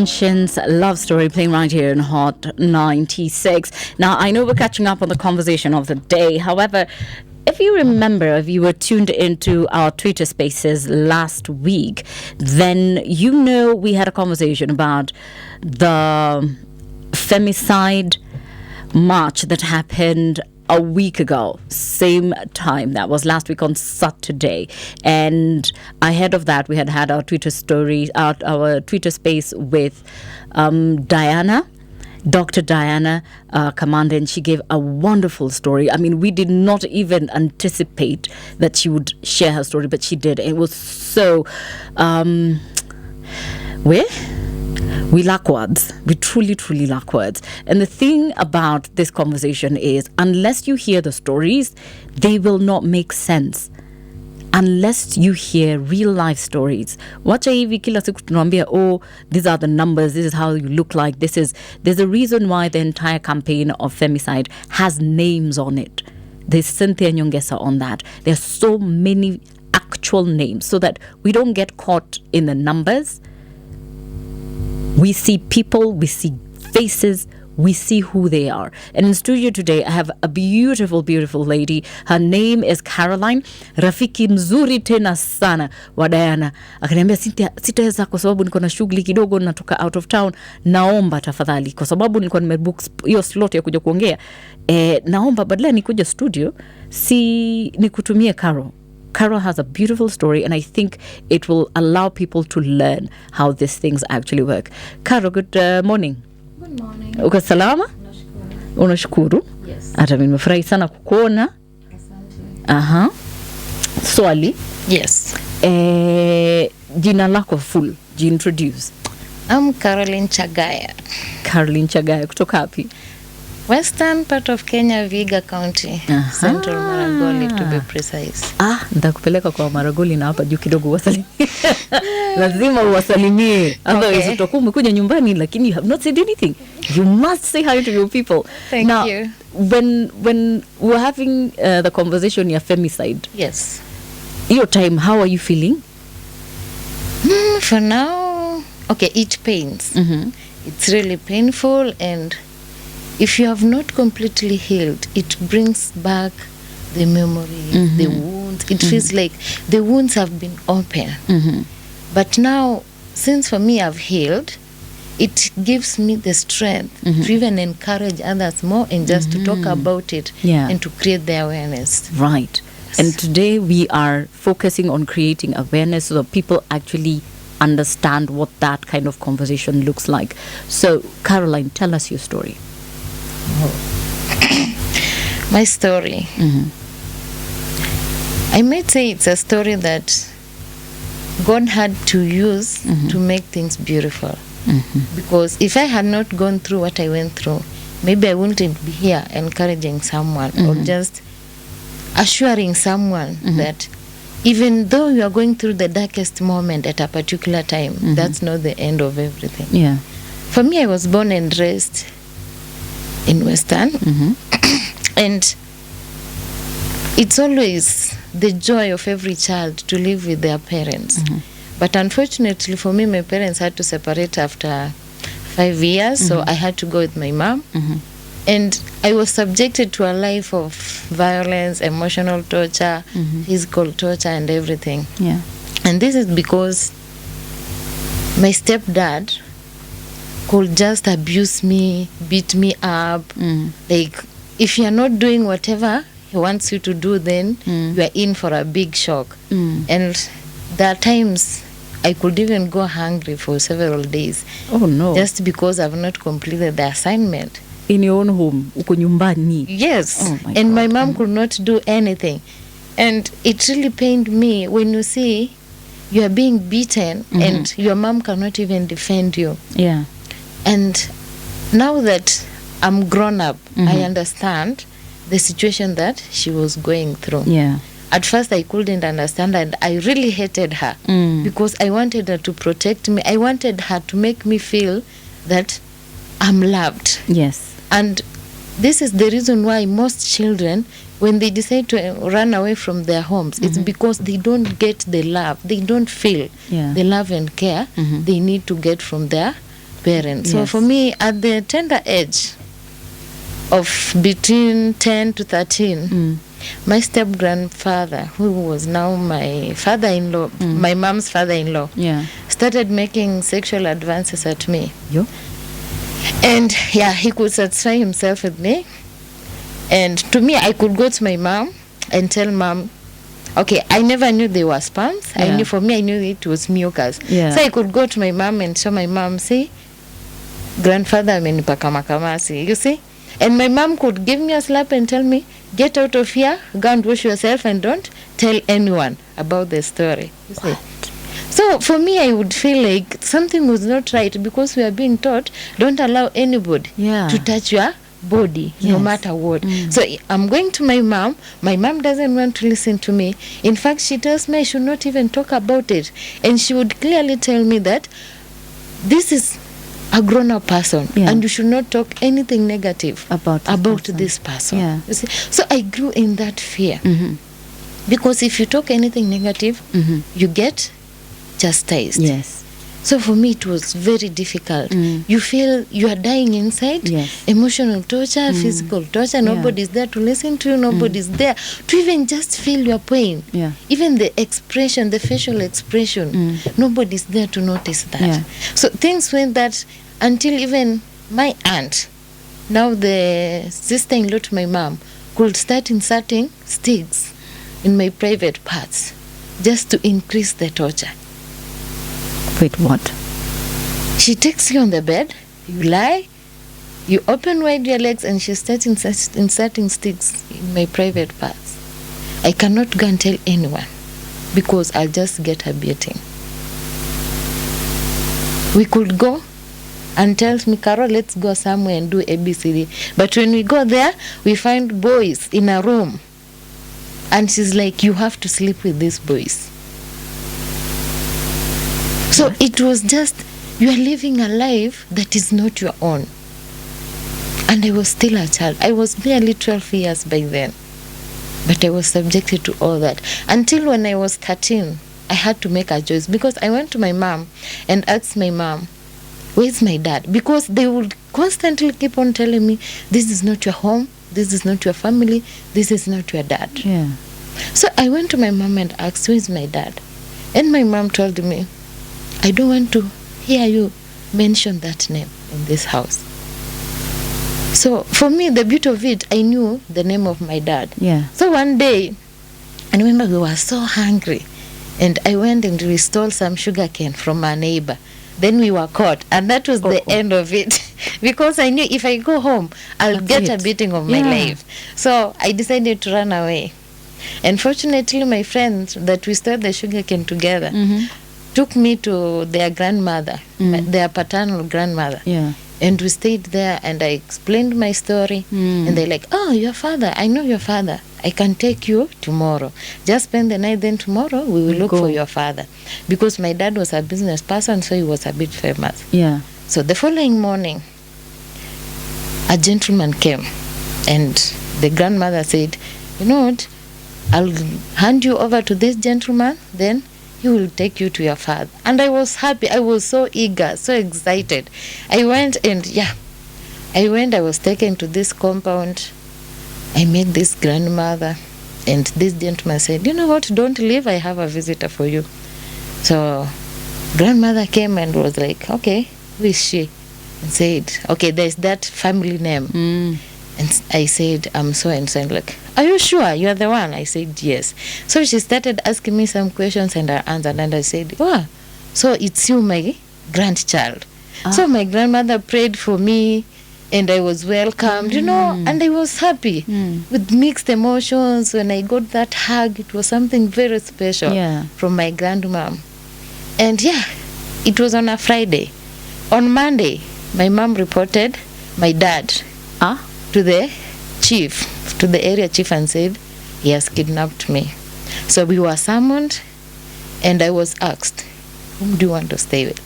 Love story playing right here in Hot 96. Now, I know we're catching up on the conversation of the day. However, if you remember, if you were tuned into our Twitter spaces last week, then you know we had a conversation about the femicide march that happened a week ago, same time. That was last week on Saturday. And ahead of that, we had our Twitter story, our Twitter space with Diana. Dr. Diana Kamanda, and she gave a wonderful story. I mean, we did not even anticipate that she would share her story, but she did. It was so... We lack words. We truly, truly lack words. And the thing about this conversation is, unless you hear the stories, they will not make sense. Unless you hear real life stories. Wacha hivi kila siku tunaambia, oh, these are the numbers, this is how you look like, there's a reason why the entire campaign of femicide has names on it. There's Cynthia Nyongesa on that. There's so many actual names so that we don't get caught in the numbers. We see people, we see faces, we see who they are. And in studio today, I have a beautiful, beautiful lady. Her name is Caroline. Rafiki mzuri tena sana wa Diana. Akaniambia, sitaweza kwa sababu niko na shughuli kidogo, natoka out of town. Naomba tafadhali, kwa sababu nilikuwa nimebook hiyo slot ya kuja kuongea. Naomba badala nikuja studio, nikutumie Carol. Carol has a beautiful story, and I think it will allow people to learn how these things actually work. Carol, good morning. Good morning. Uko salama? Nashukuru. Unashukuru? Yes. Hata mimi nimefurahi sana kukuona. Asante. Swali. Yes. Jina lako full, introduce. I'm Caroline Chagaya. Caroline Chagaya, kutoka wapi? Western part of Kenya, Vihiga County. Central Maragoli, to be precise. Nitakupeleka kwa Maragoli na hapa juu kidogo uwasalimie. Lazima uwasalimie. Otherwise utakuwa umekuja nyumbani lakini you have not said anything. You must say hi to your people. Thank now, you. When we're having the conversation ya femicide. Yes. Your time, how are you feeling? For now, okay, it pains. Mm-hmm. It's really painful, and if you have not completely healed, it brings back the memories, mm-hmm. the wounds. It feels like the wounds have been open. Mm-hmm. But now, since for me I've healed, it gives me the strength mm-hmm. to even encourage others more and just to talk about it and to create the awareness. Right. Yes. And today we are focusing on creating awareness so that people actually understand what that kind of conversation looks like. So, Caroline, tell us your story. My story. Mm-hmm. I might say it's a story that God had to use mm-hmm. to make things beautiful. Mm-hmm. Because if I had not gone through what I went through, maybe I wouldn't be here encouraging someone mm-hmm. or just assuring someone mm-hmm. that even though you are going through the darkest moment at a particular time, mm-hmm. that's not the end of everything. Yeah. For me, I was born and raised in Western, mm-hmm. and it's always the joy of every child to live with their parents. Mm-hmm. But unfortunately for me, my parents had to separate after 5 years, mm-hmm. so I had to go with my mom. Mm-hmm. And I was subjected to a life of violence, emotional torture, mm-hmm. physical torture, and everything. Yeah. And this is because my stepdad could just abuse me, beat me up. Like, if you're not doing whatever he wants you to do, then you are in for a big shock. And there are times I could even go hungry for several days. Oh no. Just because I've not completed the assignment. In your own home, uko nyumbani. Yes. Oh my and God. my mom could not do anything. And it really pained me when you see you are being beaten mm-hmm. and your mom cannot even defend you. Yeah. And now that I'm grown up, mm-hmm. I understand the situation that she was going through. Yeah. At first I couldn't understand, and I really hated her because I wanted her to protect me. I wanted her to make me feel that I'm loved. Yes. And this is the reason why most children, when they decide to run away from their homes, it's because they don't get the love. They don't feel the love and care they need to get from their parents. So Yes. for me, at the tender age of between 10 to 13, my step grandfather, who was now my father-in-law, my mom's father-in-law, Yeah. started making sexual advances at me. Yo. And yeah, he could satisfy himself with me. And to me, I could go to my mom and tell mom, okay, I never knew they were sperms. Yeah. I knew it was mucus. Yeah. So I could go to my mom and show my mom, see, grandfather amenipaka makamasi, you see? And my mom could give me a slap and tell me, get out of here, go and wash yourself and don't tell anyone about the story. You see? So for me, I would feel like something was not right because we are being taught, don't allow anybody Yeah. to touch your body, no Yes. matter what. So I'm going to my mom doesn't want to listen to me. In fact, she tells me I should not even talk about it, and she would clearly tell me that this is a grown-up person, Yeah. and you should not talk anything negative About this person. Yeah. You see? So I grew in that fear, Mm-hmm. because if you talk anything negative, Mm-hmm. you get chastised. Yes. So for me, it was very difficult. Mm. You feel you are dying inside. Yes. Emotional torture, physical torture. Nobody's there to listen to you. Nobody's there to even just feel your pain. Yeah. Even the expression, the facial expression, nobody's there to notice that. Yeah. So things went that until even my aunt, now the sister-in-law to my mom, could start inserting sticks in my private parts just to increase the torture. Wait, what? She takes you on the bed, you lie, you open wide your legs, and she starts inserting sticks in my private parts. I cannot go and tell anyone because I'll just get a beating. We could go and tell me, Carol, let's go somewhere and do ABCD. But when we go there, we find boys in a room. And she's like, you have to sleep with these boys. So it was just, you are living a life that is not your own. And I was still a child. I was barely 12 years by then. But I was subjected to all that. Until when I was 13, I had to make a choice. Because I went to my mom and asked my mom, where's my dad? Because they would constantly keep on telling me, this is not your home, this is not your family, this is not your dad. Yeah. So I went to my mom and asked, who is my dad? And my mom told me, I don't want to hear you mention that name in this house. So for me, the beauty of it, I knew the name of my dad. Yeah. So one day, I remember we were so hungry, and I went and we stole some sugar cane from a neighbor. Then we were caught, and that was the end of it. Because I knew if I go home, I'll get a beating of my life. So I decided to run away. And fortunately, my friends that we stole the sugar cane together took me to their grandmother, their paternal grandmother. Yeah. And we stayed there, and I explained my story. And they're like, oh, your father, I know your father. I can take you tomorrow. Just spend the night, then tomorrow we will look for your father. Because my dad was a business person, so he was a bit famous. Yeah. So the following morning, a gentleman came, and the grandmother said, you know what, I'll hand you over to this gentleman, then he will take you to your father. And I was happy. I was so eager, so excited. I went, I was taken to this compound. I met this grandmother, and this gentleman said, you know what, don't leave, I have a visitor for you. So grandmother came and was like, okay, who is she? And said, okay, there's that family name. And I said, I'm so and so. And like, are you sure you're the one? I said, yes. So she started asking me some questions, and I answered, and I said, oh, so it's you, my grandchild. So my grandmother prayed for me, and I was welcomed, you know, and I was happy with mixed emotions. When I got that hug, it was something very special from my grandmom. And yeah, it was on a Friday. On Monday, my mom reported my dad to the chief, to the area chief, and said he has kidnapped me. So we were summoned, and I was asked, whom do you want to stay with?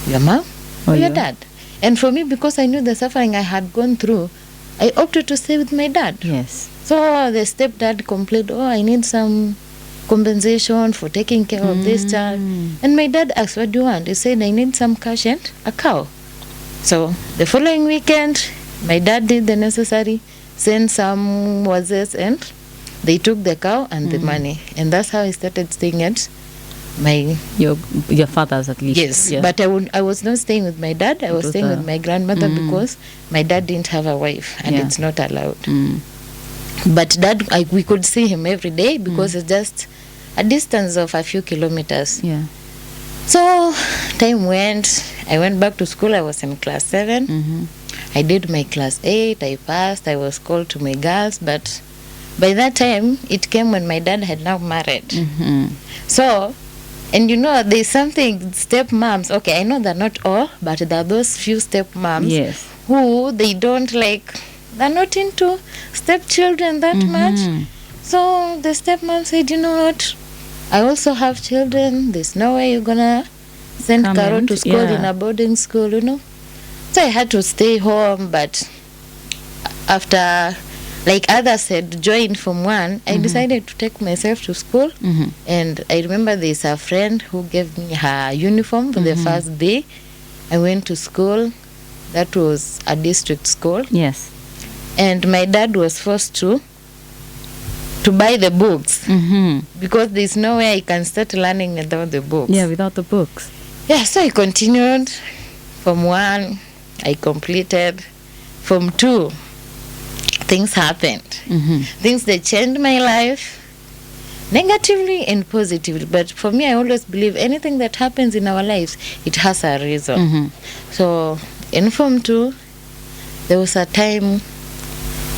Your mom or your dad? And for me, because I knew the suffering I had gone through, I opted to stay with my dad. Yes. So the stepdad complained, oh, I need some compensation for taking care of this child. And my dad asked, what do you want? He said, I need some cash and a cow. So the following weekend, my dad did the necessary, sent some wazes, and they took the cow and the money. And that's how I started staying at my... Your father's at least. Yes, but I was not staying with my dad. I was staying with my grandmother because my dad didn't have a wife, and it's not allowed. But dad, we could see him every day because it's just a distance of a few kilometers. Yeah. So time went. I went back to school. I was in class 7. I did my class 8. I passed. I was called to my girls, but by that time it came when my dad had now married. So, and you know, there's something stepmoms. Okay, I know they're not all, but there are those few stepmoms who they don't like. They're not into stepchildren that much. So the stepmom said, you know what? I also have children. There's no way you're gonna send Caro to school in a boarding school, you know. So I had to stay home, but after, like others said, join from 1, I decided to take myself to school. And I remember there's a friend who gave me her uniform for the first day. I went to school. That was a district school. Yes. And my dad was forced to buy the books because there's no way I can start learning without the books. Yeah, without the books. Yeah, so I continued. From 1, I completed. From 2, things happened. Things that changed my life, negatively and positively. But for me, I always believe anything that happens in our lives, it has a reason. So in Form 2, there was a time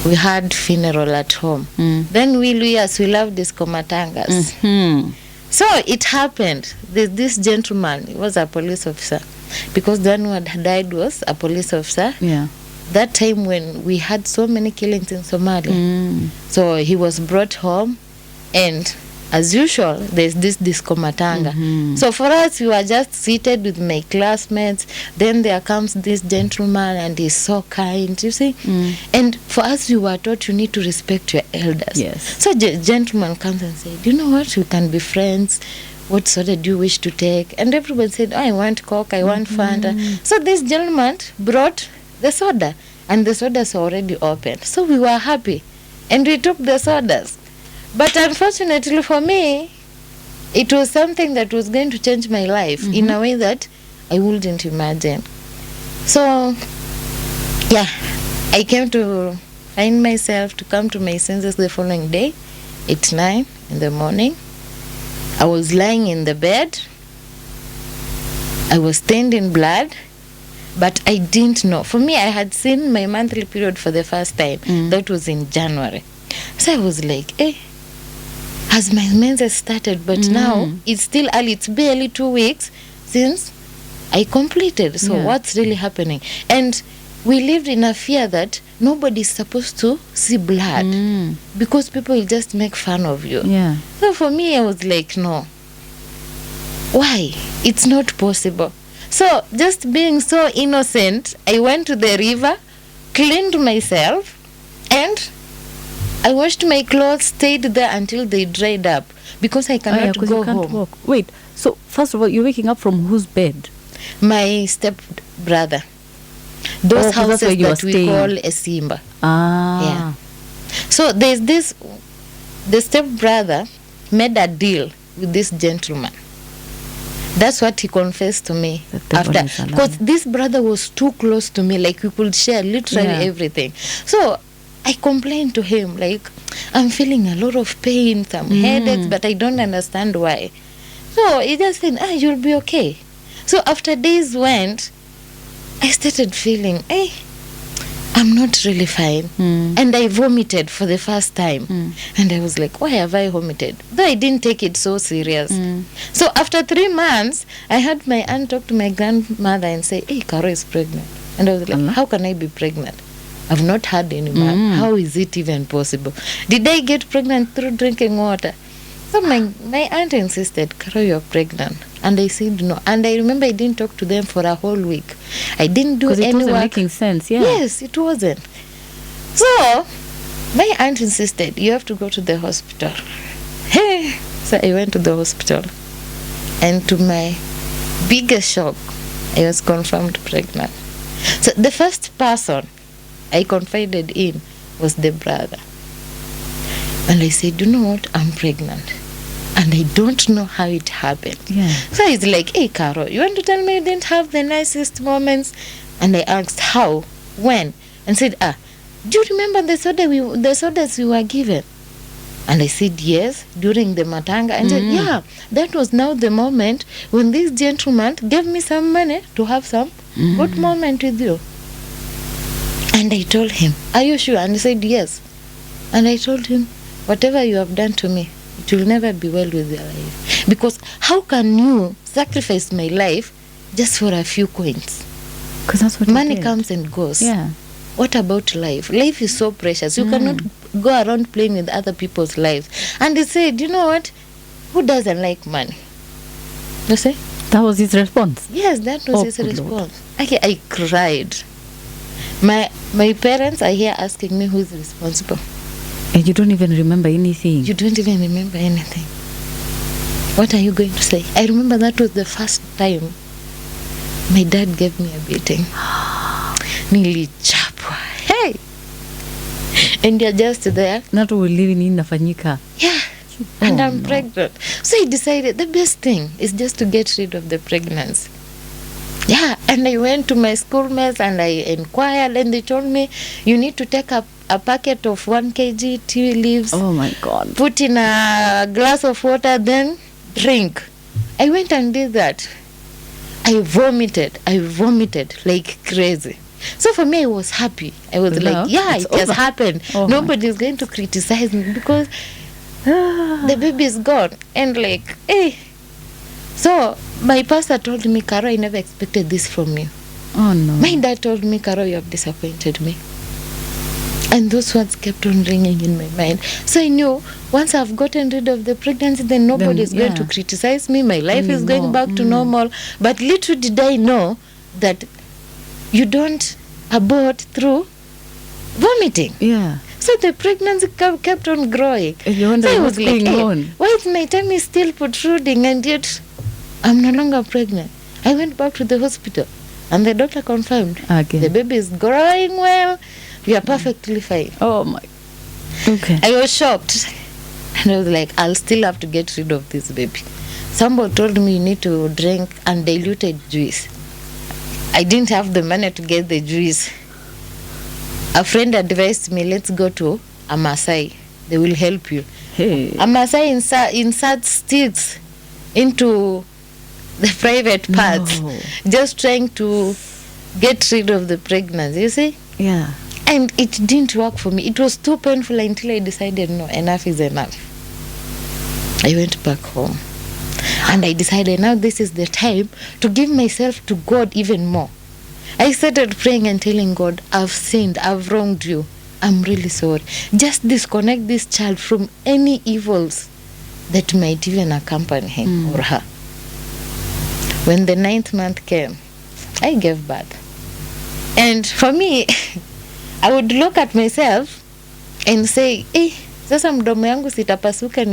we had funeral at home. Then we loved these komatangas. So it happened. There's this gentleman, he was a police officer, because the one who had died was a police officer. Yeah. That time when we had so many killings in Somalia. So he was brought home, and as usual, there's this komatanga. So for us, we were just seated with my classmates. Then there comes this gentleman, and he's so kind, you see. And for us, we were taught you need to respect your elders. Yes. So gentleman comes and said, you know what, we can be friends. What soda do you wish to take? And everyone said, oh, I want Coke, I want Fanta. So this gentleman brought the soda, and the sodas were already open. So we were happy, and we took the sodas. But unfortunately for me, it was something that was going to change my life in a way that I wouldn't imagine. So, yeah, I came to find myself, to come to my senses the following day at 9 in the morning. I was lying in the bed. I was stained in blood, but I didn't know. For me, I had seen my monthly period for the first time. That was in January. So I was like, has my menses started? But now it's still early. It's barely 2 weeks since I completed. So what's really happening? And we lived in a fear that nobody's supposed to see blood because people will just make fun of you. Yeah. So for me, I was like, no. Why? It's not possible. So just being so innocent, I went to the river, cleaned myself, and I washed my clothes, stayed there until they dried up because I cannot go you can't home. Walk. Wait, so first of all, you're waking up from whose bed? My step brother. Those houses where you that we staying. call a Simba. Ah. Yeah. So there's this, the step brother made a deal with this gentleman. That's what he confessed to me after. Because this brother was too close to me, like we could share literally everything. So I complained to him, like, I'm feeling a lot of pain, some headaches, but I don't understand why. So he just said, you'll be okay. So after days went, I started feeling, I'm not really fine. And I vomited for the first time. And I was like, why have I vomited? Though I didn't take it so serious. So after 3 months, I had my aunt talk to my grandmother and say, Caro is pregnant. And I was like, how can I be pregnant? I've not had any man. How is it even possible? Did I get pregnant through drinking water? So my aunt insisted, Caro, you're pregnant. And I said no. And I remember I didn't talk to them for a whole week. I didn't do any work. Because it wasn't making sense, Yes, it wasn't. So my aunt insisted, you have to go to the hospital. So I went to the hospital. And to my biggest shock, I was confirmed pregnant. So the first person I confided in was the brother. And I said, you know what, I'm pregnant. And I don't know how it happened. Yeah. So he's like, hey, Caro, you want to tell me you didn't have the nicest moments? And I asked, how? When? And said, do you remember the sodas we were given? And I said, yes, during the matanga. And said, yeah, that was now the moment when this gentleman gave me some money to have some good moment with you. And I told him, are you sure? And he said, yes. And I told him, whatever you have done to me, it will never be well with your life. Because how can you sacrifice my life just for a few coins? Because that's what money you did. comes and goes. Yeah. What about life? Life is so precious. You cannot go around playing with other people's lives. And he said, you know what? Who doesn't like money? You see? That was his response. Yes, that was his good Lord. response. I cried. My parents are here asking me who's responsible. And you don't even remember anything. You don't even remember anything. What are you going to say? I remember that was the first time my dad gave me a beating. Nilichapwa. Hey! And you're just there. Not living in Nafanyika. Yeah. And I'm pregnant. So I decided the best thing is just to get rid of the pregnancy. Yeah, and I went to my schoolmates and I inquired, and they told me you need to take a packet of 1 kg tea leaves. Oh my God. Put in a glass of water, then drink. I went and did that. I vomited like crazy. So for me, I was happy. I was like, yeah, it has happened. Nobody is going to criticize me because the baby is gone. And like, hey. So my pastor told me, Caro, I never expected this from you. Oh no. My dad told me, Caro, you have disappointed me. And those words kept on ringing in my mind. So I knew once I've gotten rid of the pregnancy, then nobody is going to criticize me. My life is going back to normal. But little did I know that you don't abort through vomiting. Yeah. So the pregnancy kept on growing. And you wonder so what's going on. Why is my tummy still protruding and yet I'm no longer pregnant? I went back to the hospital and the doctor confirmed Again. the baby is growing well. You are perfectly fine. Oh my. Okay. I was shocked. And I was like, I'll still have to get rid of this baby. Somebody told me you need to drink undiluted juice. I didn't have the money to get the juice. A friend advised me, let's go to a Maasai. They will help you. Hey. A Maasai inserts sticks into the private parts, just trying to get rid of the pregnancy, you see? Yeah. And it didn't work for me. It was too painful until I decided, no, enough is enough. I went back home. And I decided now this is the time to give myself to God even more. I started praying and telling God, I've sinned, I've wronged you. I'm really sorry. Just disconnect this child from any evils that might even accompany him or her. When the 9th month came, I gave birth. And for me, I would look at myself and say, sasa mdomo yangu sitapasuka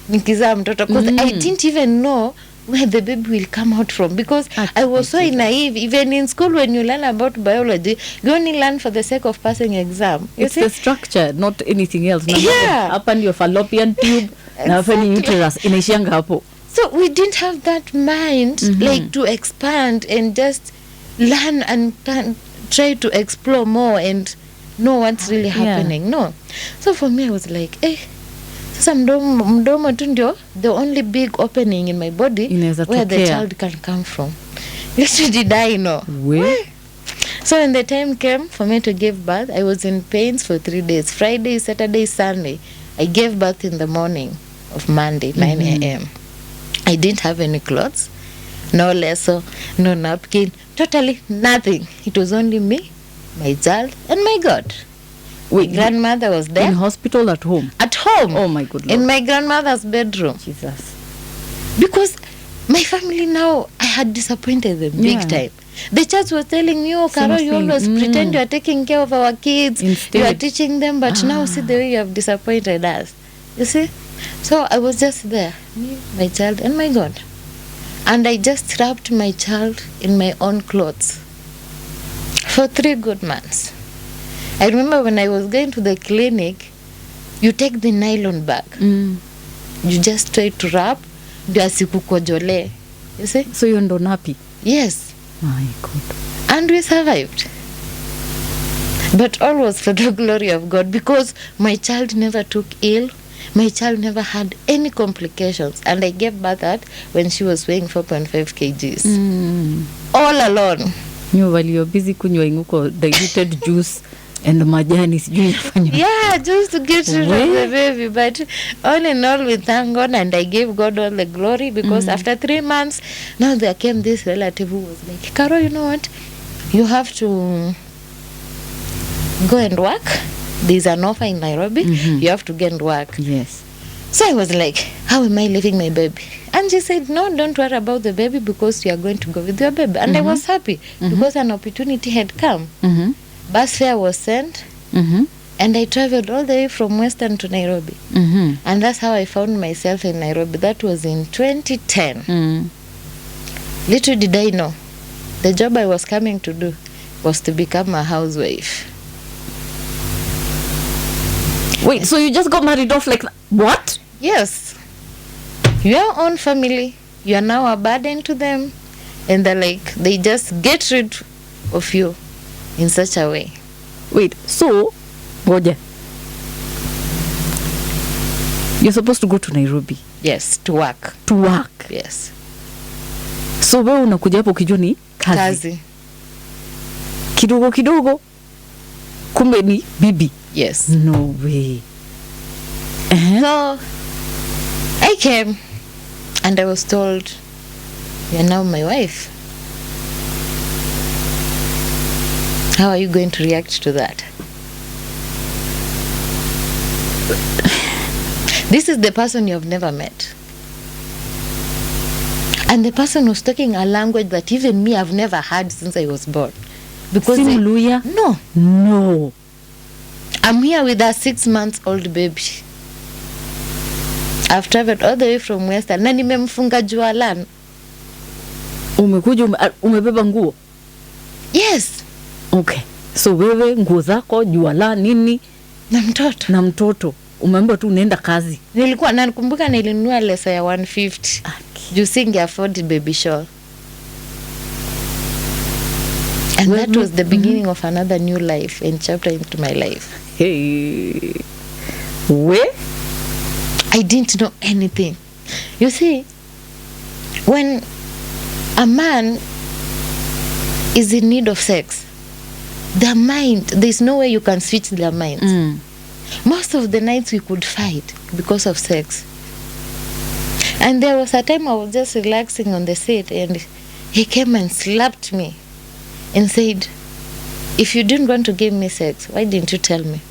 nikizaa mtoto. Because I didn't even know where the baby will come out from, because I was so naive. Even in school, when you learn about biology, you only learn for the sake of passing exam. It's the structure, not anything else. Yeah. Up on your fallopian tube, exactly. Uterus, inaishianga hapo. So we didn't have that mind like to expand and just learn and try to explore more and know what's really happening. No. So for me, I was like, sasa mdomo tu ndio the only big opening in my body where the child can come from. Little did I know. So when the time came for me to give birth, I was in pains for 3 days. Friday, Saturday, Sunday. I gave birth in the morning of Monday, 9 a.m. I didn't have any clothes, no lasso, no napkin, totally nothing. It was only me, my child, and my God. My grandmother was there. In hospital, at home? At home. Oh my good Lord. In my grandmother's bedroom. Jesus. Because my family now, I had disappointed them big time. The church was telling me, Caro, you always pretend you are taking care of our kids. Instead, you are teaching them, but now see the way you have disappointed us. You see? So I was just there, me, my child, and my God. And I just wrapped my child in my own clothes. for 3 good months. I remember when I was going to the clinic, you take the nylon bag. You just try to wrap ndio asikukojole. You see? So you ndo nappy? Yes. My God. And we survived. But all was for the glory of God, because my child never took ill. My child never had any complications. And I gave birth at when she was weighing 4.5 kgs. All alone. While you're busy kunywa inguko diluted juice and majani sijui nafanya. Yeah, just to get rid of the baby. But all in all, we thank God, and I gave God all the glory, because after 3 months, now there came this relative who was like, Carol, you know what? You have to go and work. There's an offer in Nairobi. You have to go and work. Yes. So I was like, how am I leaving my baby? And she said, no, don't worry about the baby, because you are going to go with your baby. And I was happy because an opportunity had come. Bus fare was sent, and I traveled all the way from Western to Nairobi. And that's how I found myself in Nairobi. That was in 2010. Little did I know, the job I was coming to do was to become a housewife. Wait, so you just got married off like that? What? Yes. Your own family, you are now a burden to them, and they're like, they just get rid of you in such a way. Wait, so ngoja, you're supposed to go to Nairobi? Yes, to work. To work? Yes. So wewe unakuja hapo ukijua ni kazi kidogo kidogo, kumbe ni bibi? Yes. No way. So I came and I was told, you're now my wife. How are you going to react to that? This is the person you have never met. And the person was talking a language that even me I've never heard since I was born. Because Luya? No. I'm here with a 6-month-old baby. I've traveled all the way from Western. Na nimemfunga jualan. Umekuja umebeba nguo? Yes. Okay. So wewe nguo zako, juala, nini? Na mtoto. Umeambiwa tu unaenda kazi. Nilikuwa nakumbuka nilinunua lesa ya 150. Juu singe afford baby shawl. And that was the beginning of another new life and chapter into my life. Hey. Where? I didn't know anything. You see, when a man is in need of sex, their mind, there's no way you can switch their minds. Most of the nights we could fight because of sex. And there was a time I was just relaxing on the seat, and he came and slapped me and said, if you didn't want to give me sex, why didn't you tell me?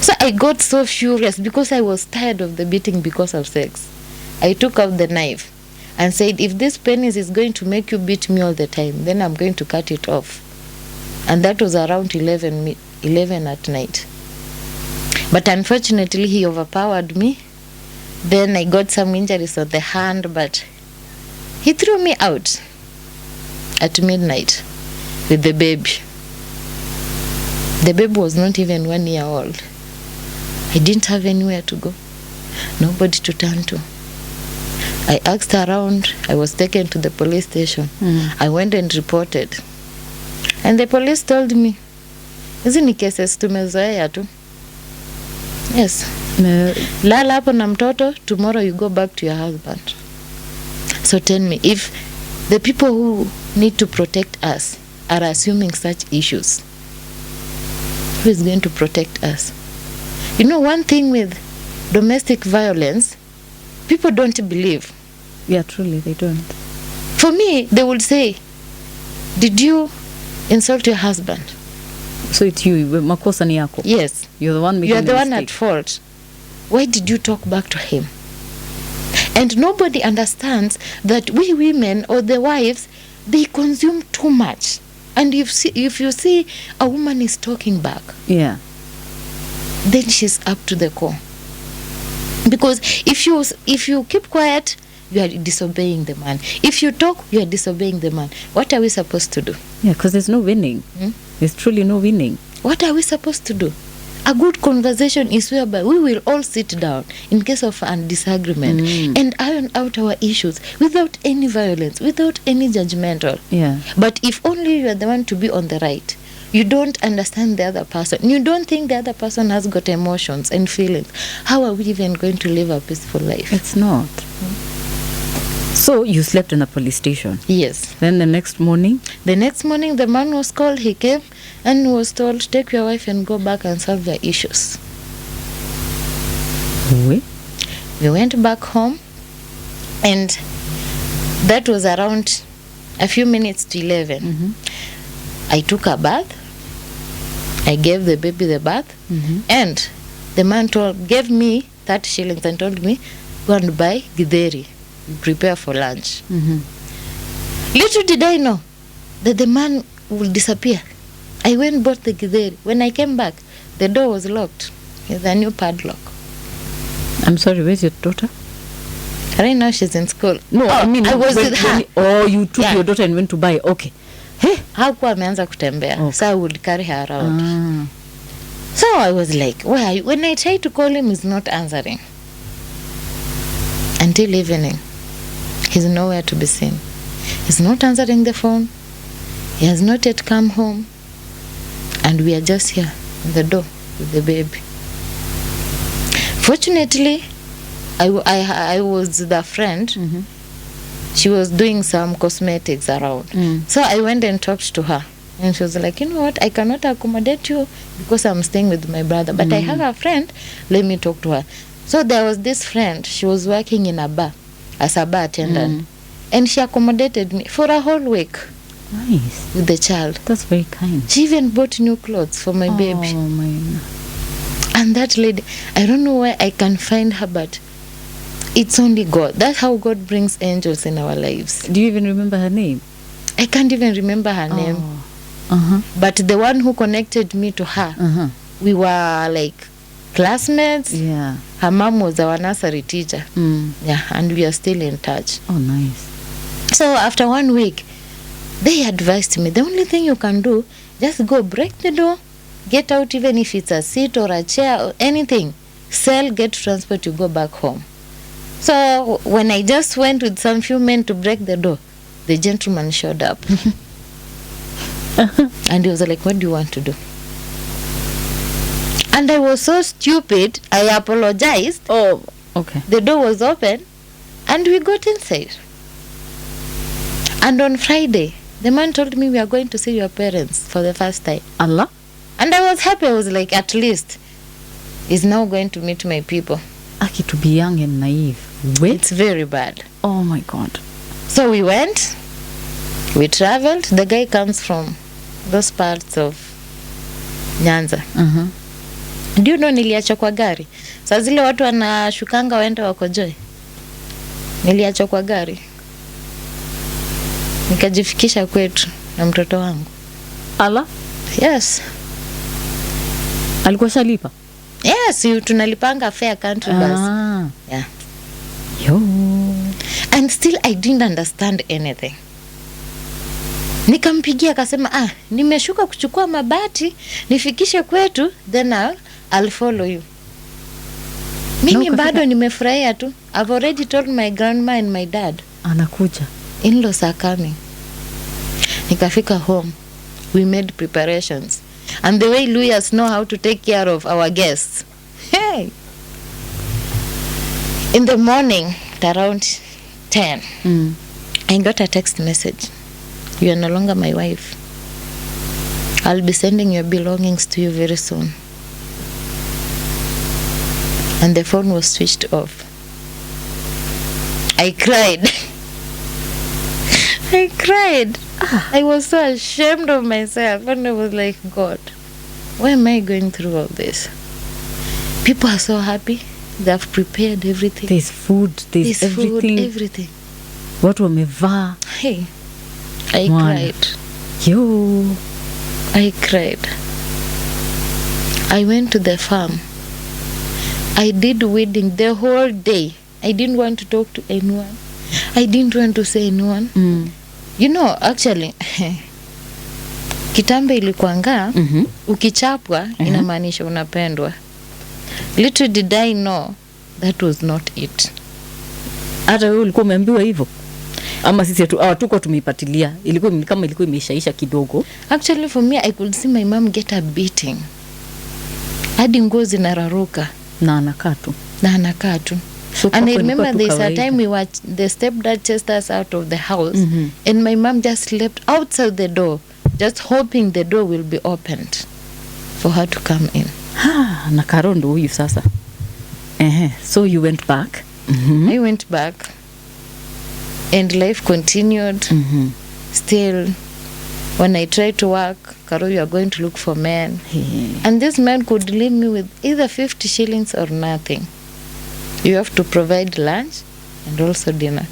So I got so furious because I was tired of the beating because of sex. I took out the knife and said, if this penis is going to make you beat me all the time, then I'm going to cut it off. And that was around 11 at night. But unfortunately, he overpowered me. Then I got some injuries on the hand, but he threw me out at midnight with the baby. The baby was not even 1 year old. I didn't have anywhere to go, nobody to turn to. I asked around. I was taken to the police station. I went and reported. And the police told me, hizi ni cases tumezoea tu. Yes. Lala hapo na mtoto, tomorrow you go back to your husband. So tell me, if the people who need to protect us are assuming such issues, who is going to protect us? You know, one thing with domestic violence, people don't believe. Yeah, truly, they don't. For me, they would say, did you insult your husband? So it's you, makosa ni yako. Yes. You're the one making the mistake. one at fault. Why did you talk back to him? And nobody understands that we women or the wives, they consume too much. And if you see a woman is talking back, yeah, then she's up to the core. Because if you keep quiet, you are disobeying the man. If you talk, you are disobeying the man. What are we supposed to do? Yeah, because there's no winning. There's truly no winning. What are we supposed to do? A good conversation is whereby we will all sit down in case of a disagreement and iron out our issues without any violence, without any judgmental. Yeah. But if only you are the one to be on the right, you don't understand the other person, you don't think the other person has got emotions and feelings, how are we even going to live a peaceful life? It's not. So you slept in the police station. Yes. Then the next morning? The next morning, the man was called. He came and was told, take your wife and go back and solve your issues. Oui. We went back home, and that was around a few minutes to 11. I took a bath. I gave the baby the bath, and the man gave me 30 shillings and told me, go and buy githeri, prepare for lunch. Little did I know that the man will disappear. I went and bought the githeri. When I came back, the door was locked with a new padlock. I'm sorry, where's your daughter? Right now she's in school. No, I mean, I was with her. You took Yeah. your daughter and went to buy. Okay. Hey. Hakuwa ameanza kutembea. Okay. So I would carry her around. So I was like, where are you? When I tried to call him, he's not answering. Until evening, he's nowhere to be seen. He's not answering the phone. He has not yet come home. And we are just here at the door with the baby. Fortunately, I was the friend. She was doing some cosmetics around. So I went and talked to her. And she was like, you know what, I cannot accommodate you because I'm staying with my brother. But I have a friend, let me talk to her. So there was this friend, she was working in a bar as a bar attendant. And she accommodated me for a whole week. Nice. With the child. That's very kind. She even bought new clothes for my baby. Oh, my. And that lady, I don't know where I can find her, but it's only God. That's how God brings angels in our lives. Do you even remember her name? I can't even remember her name. But the one who connected me to her, we were like classmates. Yeah. Her mom was our nursery teacher. Yeah, and we are still in touch. Oh, nice. So after 1 week, they advised me, the only thing you can do, just go break the door, get out, even if it's a seat or a chair or anything, sell, get transport, you go back home. So when I just went with some few men to break the door, the gentleman showed up. And he was like, what do you want to do? And I was so stupid, I apologized. Oh, okay. The door was open and we got inside. And on Friday, the man told me, we are going to see your parents for the first time. Allah? And I was happy. I was like, at least he's now going to meet my people. Aki, to be young and naive. Wait. It's very bad. Oh, my God. So we went, we traveled. The guy comes from those parts of Nyanza. Do you know niliachwa kwa gari? Saa zile watu wanashukanga waende wakojoe. Niliachwa kwa gari. Nikajifikisha kwetu na mtoto wangu. Allah? Yes. Alikuwa shalipa? Yes, tunalipanga fair country bus. Yeah. Yo. And still I didn't understand anything. Nikampigia akasema, nimeshuka kuchukua mabati, nifikishe kwetu, then I'll follow you. Mimi bado nimefurahia tu. I've already told my grandma and my dad. Anakuja. In-laws are coming. Nikafika home. We made preparations. And the way lawyers know how to take care of our guests. Hey! In the morning, at around 10, I got a text message. You are no longer my wife. I'll be sending your belongings to you very soon. And the phone was switched off. I cried. I cried. I was so ashamed of myself. And I was like, God, why am I going through all this? People are so happy. They have prepared everything. There's food. There's everything. Food, everything. Watu wamevaa. Hey, I cried. Yo. I cried. I went to the farm. I did weeding the whole day. I didn't want to talk to anyone. I didn't want to say anyone. You know, actually kitambe ilikuanga ukichapwa inamaanisha unapendwa. Little did I know that was not it. Hata wewe ulikuwa umeambiwa hivyo? Ama sisi tuko tumeipatilia. Ilikuwa kama ilikuwa imeshaisha kidogo. Actually for me, I could see my mom get a beating. Hadi nguo zinararuka. Na anakaa tu. So, and I remember there's a time the stepdad chased us out of the house, and my mom just slept outside the door, just hoping the door will be opened for her to come in. Na Karondo huyu sasa. So you went back? I went back, and life continued. Still, when I tried to work, Karo, you are going to look for men. And this man could leave me with either 50 shillings or nothing. You have to provide lunch and also dinner.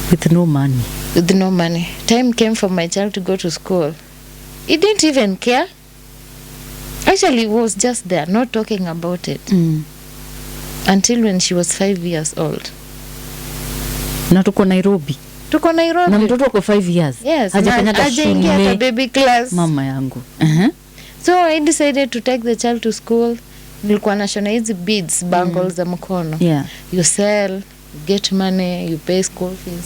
With no money? With no money. Time came for my child to go to school. He didn't even care. Actually, he was just there, not talking about it. Until when she was 5 years old. Na tuko Nairobi? Tuko Nairobi. Na mtoto wako 5 years? Yes. Hajakanyaga shule. Baby class. Mama yangu. So I decided to take the child to school. Nilikuwa nashona hizi beads, bangles za mkono. You sell, you get money, you pay school fees.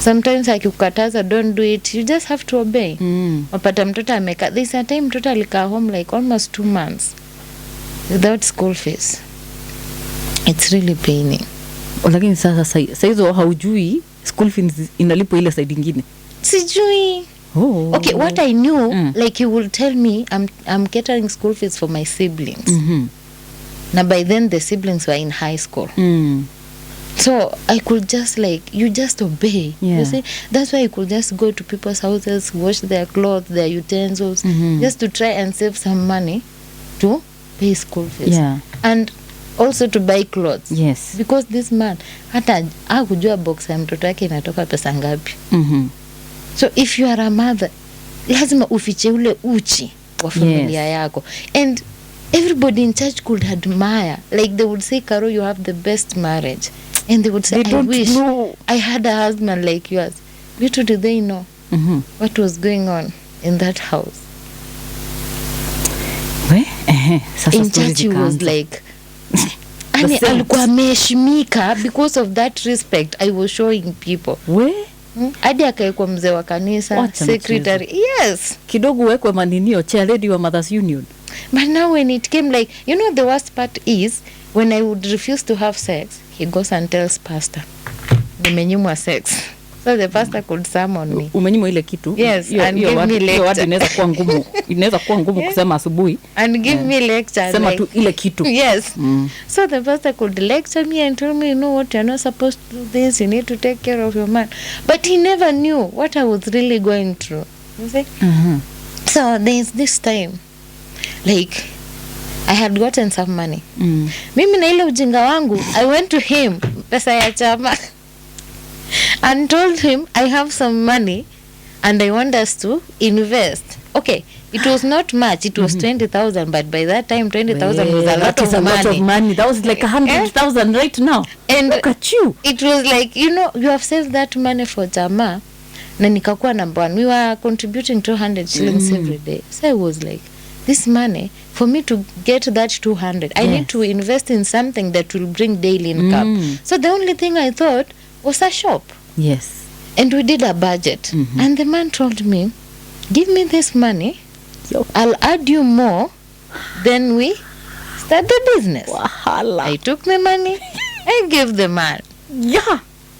Sometimes akikukataza, don't do it, you just have to obey. Wapata mtoto ameka. There's a time mtoto alikaa home like almost 2 months without school fees. It's really paining. Lakini sasa hizo haujui school fees inalipo ile side nyingine? Sijui. Okay, what I knew, like you will tell me I'm catering school fees for my siblings. Now by then the siblings were in high school. So I could just you just obey. You see, that's why I could just go to people's houses, wash their clothes, their utensils, just to try and save some money to pay school fees. And also to buy clothes. Yes. Because this man, hata hakujua box ya mtoto wake inatoka pesa ngapi. So if you are a mother, lazima ufiche ule uchi wa familia yako. And everybody in church could admire. Like they would say, Karo, you have the best marriage. And they would say, I wish I had a husband like yours. Little did they know what was going on in that house. In church he was like, Ani alikuwa ameheshimika because of that respect I was showing people. Hadi akaekwa mzee wa kanisa, secretary. Yes. Kidogo wekwe maninio, chair lady wa Mothers Union. But now when it came the worst part is, when I would refuse to have sex, he goes and tells pastor, nimenyimwa sex. So the pastor could summon me. Umenyimwa ile kitu? Yes, and give me lecture. Inaweza kuwa ngumu kusema asubuhi. And give me lecture. Sema tu ile kitu. Yes. So the pastor could lecture me and tell me, you know what, you're not supposed to do this, you need to take care of your man. But he never knew what I was really going through. You see? So there's this time, I had gotten some money. Mimi na ile ujinga wangu, I went to him, pesa ya chama, and told him I have some money and I want us to invest. Okay, it was not much, it was 20,000, but by that time 20,000 was a lot of money. That was like 100,000 right now. And look at you. It was like, you have saved that money for chama. Na nikakuwa number 1. We were contributing 200 shillings every day. So I was like, this money, for me to get that 200, I need to invest in something that will bring daily income. So the only thing I thought was a shop. Yes. And we did a budget. And the man told me, give me this money, I'll add you more, then we start the business. Wahala. I took the money, I gave the man.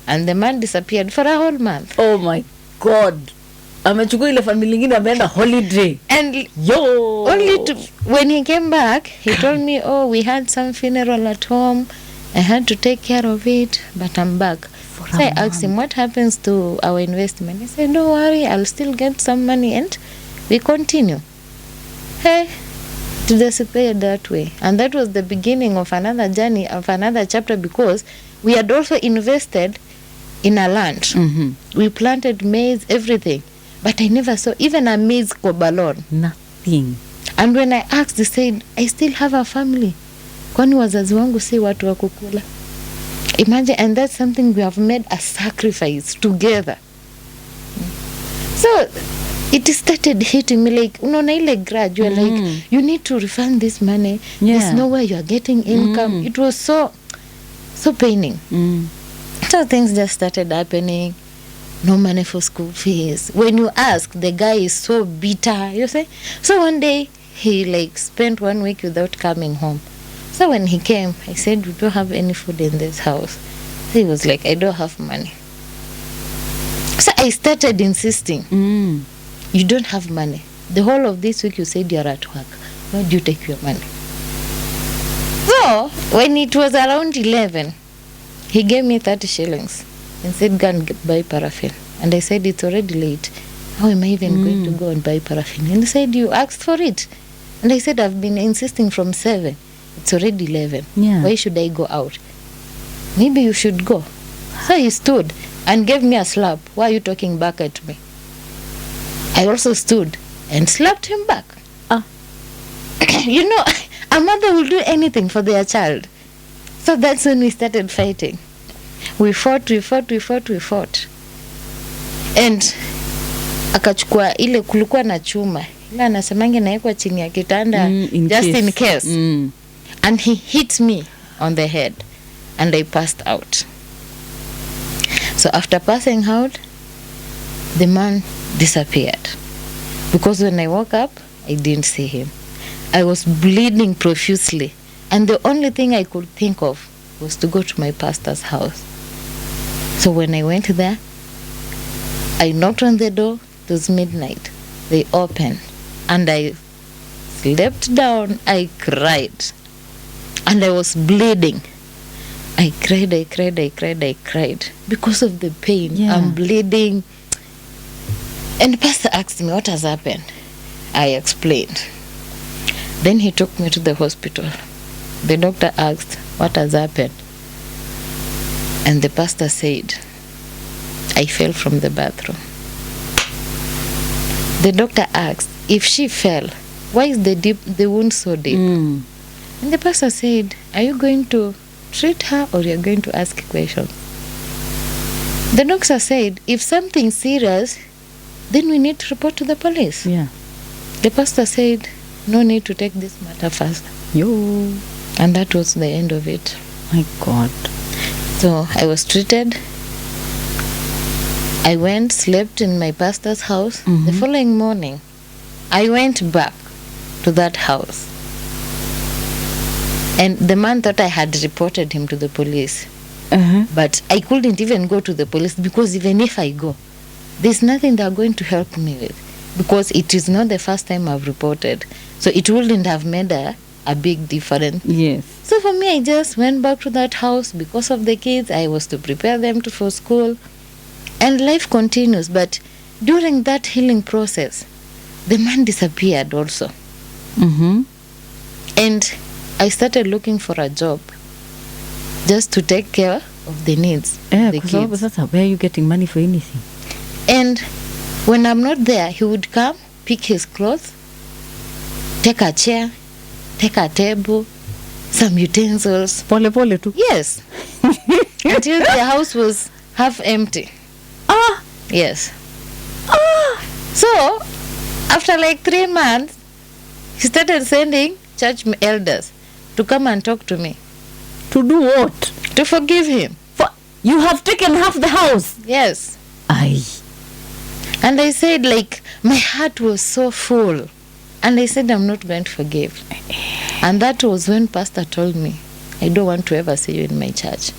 And the man disappeared for a whole month. Oh my God. Amechukua ile family nyingine ameenda holiday. And only when he came back, he told me, oh, we had some funeral at home. I had to take care of it, but I'm back. So I asked him, what happens to our investment? He said, don't worry, I'll still get some money and we continue. Hey, to disappear that way. And that was the beginning of another journey, of another chapter, because we had also invested in a land. We planted maize, everything. But I never saw even a maize kobalon. Nothing. And when I asked, they said, I still have a family. Kwani wazazi wangu si watu wa kukula? Imagine, and that's something we have made a sacrifice together. So it started hitting me like, unaona ile grudge, you're like, you need to refund this money. There's no way you're getting income. It was so paining. So things just started happening. No money for school fees. When you ask, the guy is so bitter, you see. So one day he like spent 1 week without coming home. So when he came, I said, we don't have any food in this house. So he was like, I don't have money. So I started insisting, you don't have money. The whole of this week you said you're at work. Why do you take your money? So when it was around 11, he gave me 30 shillings and said, go and buy paraffin. And I said, it's already late. How am I even going to go and buy paraffin? And he said, you asked for it. And I said, I've been insisting from 7. It's already 11. Yeah. Why should I go out? Maybe you should go. So he stood and gave me a slap. Why are you talking back at me? I also stood and slapped him back. You know, a mother will do anything for their child. So that's when we started fighting. We fought. And akachukua ile kulikuwa na chuma. Ile anasemange naekwa chini ya kitanda in case. And he hit me on the head and I passed out. So after passing out, the man disappeared. Because when I woke up, I didn't see him. I was bleeding profusely. And the only thing I could think of was to go to my pastor's house. So when I went there, I knocked on the door. It was midnight. They opened. And I slept down. I cried. And I was bleeding. I cried. Because of the pain. Yeah. I'm bleeding. And the pastor asked me, what has happened? I explained. Then he took me to the hospital. The doctor asked, what has happened? And the pastor said, I fell from the bathroom. The doctor asked, if she fell, why is the wound so deep? And the pastor said, are you going to treat her or you're going to ask questions? The doctor said, if something serious, then we need to report to the police. Yeah. The pastor said, no need to take this matter first. And that was the end of it. My God. So I was treated. I went, slept in my pastor's house. The following morning, I went back to that house. And the man thought I had reported him to the police. But I couldn't even go to the police because even if I go, there's nothing they're going to help me with. Because it is not the first time I've reported. So it wouldn't have made a big difference. Yes. So for me, I just went back to that house because of the kids. I was to prepare them for school. And life continues. But during that healing process, the man disappeared also. And I started looking for a job just to take care of the needs of the kids. Where are you getting money for anything? And when I'm not there, he would come, pick his clothes, take a chair, take a table, some utensils. Pole too. Yes. Until the house was half empty. Yes. So, after like 3 months, he started sending church elders to come and talk to me. To do what? To forgive him. You have taken half the house. Yes. Aye. And I said, like, my heart was so full. And I said, I'm not going to forgive. And that was when Pastor told me, I don't want to ever see you in my church.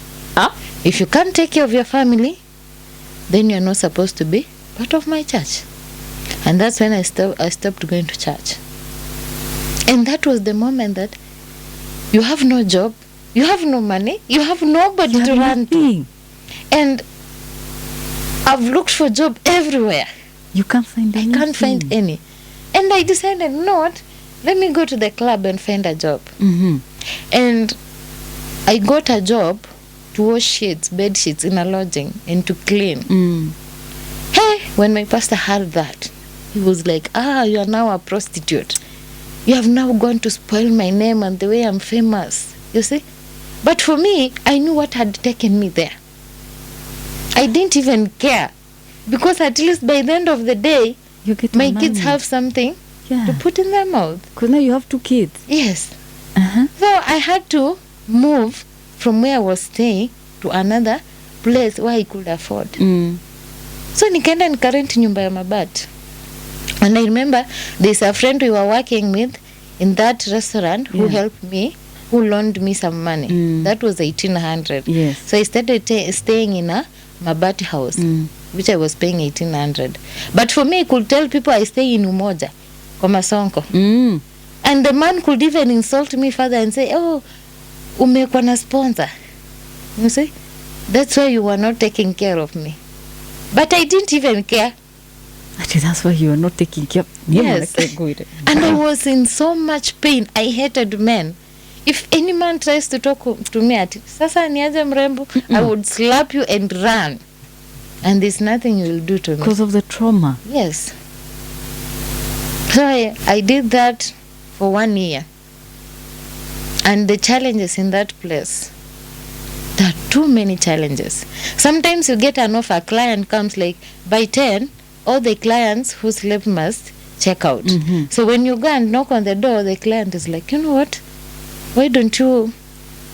If you can't take care of your family, then you're not supposed to be part of my church. And that's when I stopped going to church. And that was the moment that you have no job, you have no money, you have nobody to run to. And I've looked for job everywhere. You can't find anything. I can't find any. And I decided, you know what? Let me go to the club and find a job. And I got a job to wash sheets, bed sheets in a lodging and to clean. Hey, when my pastor heard that, he was like, you are now a prostitute. You have now gone to spoil my name and the way I'm famous. You see? But for me, I knew what had taken me there. I didn't even care, because at least by the end of the day, You get my money. kids have something Yeah. to put in their mouth. Because now you have 2 kids. Yes. Uh-huh. So I had to move from where I was staying to another place where I could afford. So nikaenda nikarent nyumba ya mabati. And I remember there's a friend we were working with in that restaurant who helped me, who loaned me some money. That was 1800. Yes. So I started staying in a mabati house, which I was paying 1800. But for me, I could tell people I stay in Umoja, kwa Masonko. And the man could even insult me further and say, oh, umekuwa na sponsor. You see? That's why you were not taking care of me. But I didn't even care. Actually, that's why you are not taking care. Yes. And I was in so much pain. I hated men. If any man tries to talk to me at sasa niaje mrembo, I would slap you and run. And there's nothing you will do to me. Because of the trauma. Yes. So I did that for 1 year. And the challenges in that place, there are too many challenges. Sometimes you get an offer, a client comes like, by 10, all the clients who slept must check out. So when you go and knock on the door, the client is like, you know what? Why don't you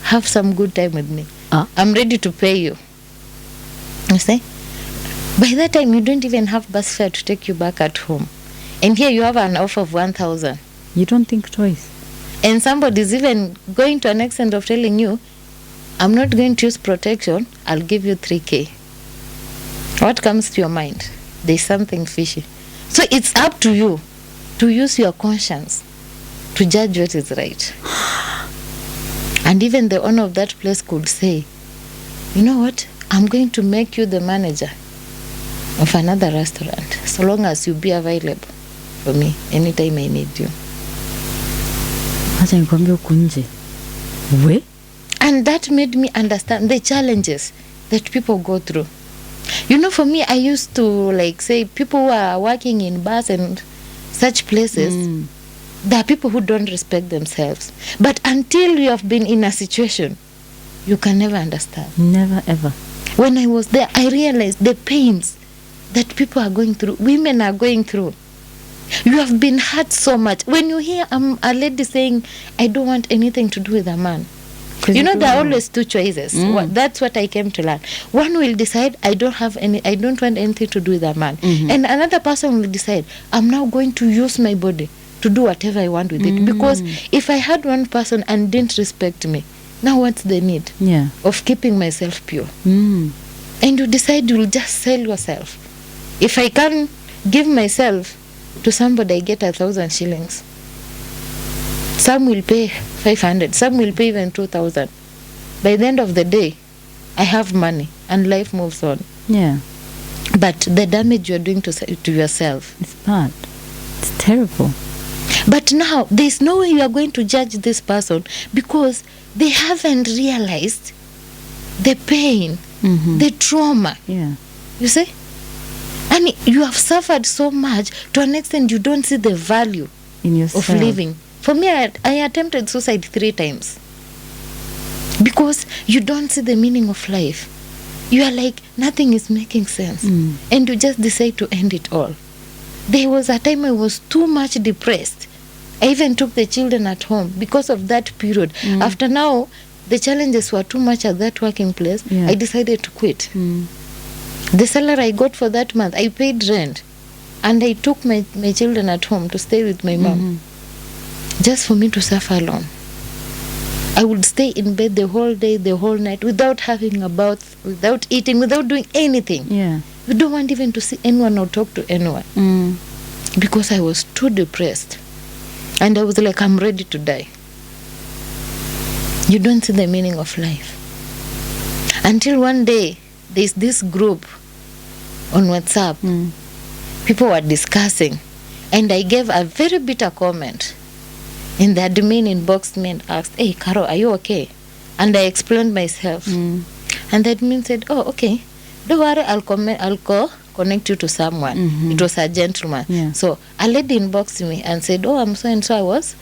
have some good time with me? I'm ready to pay you. You see? By that time, you don't even have bus fare to take you back at home. And here you have an offer of 1,000. You don't think twice. And somebody's even going to an extent of telling you, I'm not going to use protection, I'll give you 3K. What comes to your mind? There's something fishy. So it's up to you to use your conscience to judge what is right. And even the owner of that place could say, you know what? I'm going to make you the manager of another restaurant, so long as you be available for me anytime I need you. Acha nikwambie huku nje. We? And that made me understand the challenges that people go through. You know, for me, I used to like say people who are working in bars and such places, there are people who don't respect themselves. But until you have been in a situation, you can never understand. Never ever. When I was there, I realized the pains that people are going through, women are going through. You have been hurt so much. When you hear a lady saying, I don't want anything to do with a man, you know, there are always 2 choices. That's what I came to learn. One will decide, I don't want anything to do with a man. And another person will decide, I'm now going to use my body to do whatever I want with it. Because if I had one person and didn't respect me, now what's the need of keeping myself pure? And you decide you will just sell yourself. If I can give myself to somebody, I get 1,000 shillings. Some will pay 500, some will pay even 2,000. By the end of the day, I have money and life moves on. Yeah. But the damage you're doing to yourself, It's bad. It's terrible. But now, there's no way you are going to judge this person because they haven't realized the pain, the trauma. Yeah. You see? And you have suffered so much to an extent you don't see the value In yourself. of living. For me, I attempted suicide 3 times. Because you don't see the meaning of life. You are like, nothing is making sense. And you just decide to end it all. There was a time I was too much depressed. I even took the children at home because of that period. After now, the challenges were too much at that working place. I decided to quit. The salary I got for that month, I paid rent. And I took my children at home to stay with my mom. Just for me to suffer alone. I would stay in bed the whole day, the whole night, without having a bath, without eating, without doing anything. Yeah. You don't want even to see anyone or talk to anyone. Because I was too depressed. And I was like, I'm ready to die. You don't see the meaning of life. Until one day, there's this group on WhatsApp. People were discussing. And I gave a very bitter comment. And the admin inboxed me and asked, hey, Caro, are you okay? And I explained myself. And the admin said, oh, okay. Don't worry, I'll connect you to someone. It was a gentleman. Yeah. So a lady inboxed me and said, oh, I'm so and so. I was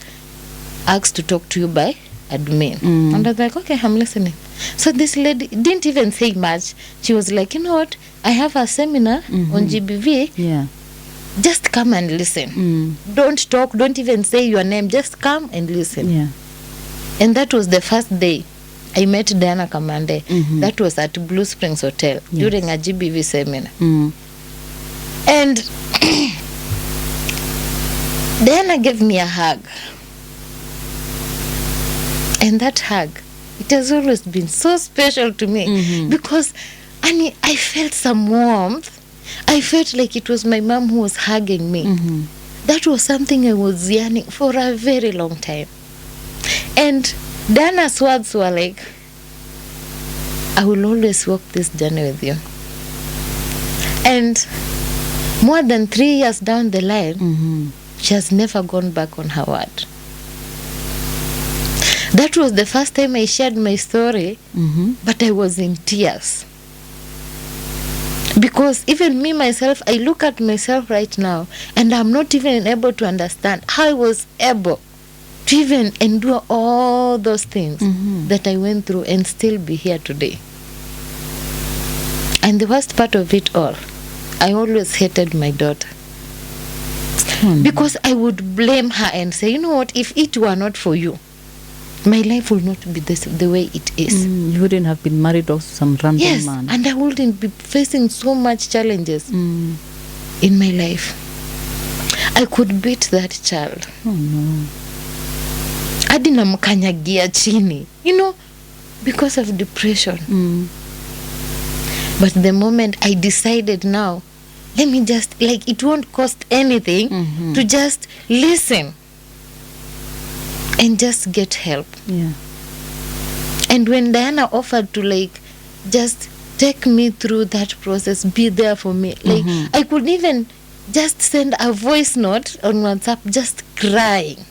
asked to talk to you by admin. And I was like, okay, I'm listening. So this lady didn't even say much. She was like, you know what, I have a seminar on GBV. Yeah. Just come and listen. Don't talk, don't even say your name, just come and listen. Yeah. And that was the first day I met Diana Kamande. That was at Blue Springs Hotel during a GBV seminar. And Diana gave me a hug. And that hug, it has always been so special to me because I felt some warmth. I felt like it was my mom who was hugging me. That was something I was yearning for a very long time. And Diana's words were like, I will always walk this journey with you. And more than 3 years down the line, she has never gone back on her word. That was the first time I shared my story, but I was in tears. Because even me, myself, I look at myself right now, and I'm not even able to understand how I was able to even endure all those things that I went through and still be here today. And the worst part of it all, I always hated my daughter. Because I would blame her and say, you know what, if it were not for you, my life will not be the way it is. You wouldn't have been married to some random man. And I wouldn't be facing so much challenges in my life. I could beat that child. Oh no. Hadi namkanyagia chini, you know, because of depression. But the moment I decided now, let me just, like, it won't cost anything to just listen and just get help. Yeah. And when Diana offered to, like, just take me through that process, be there for me, like, I could even just send a voice note on WhatsApp, just crying.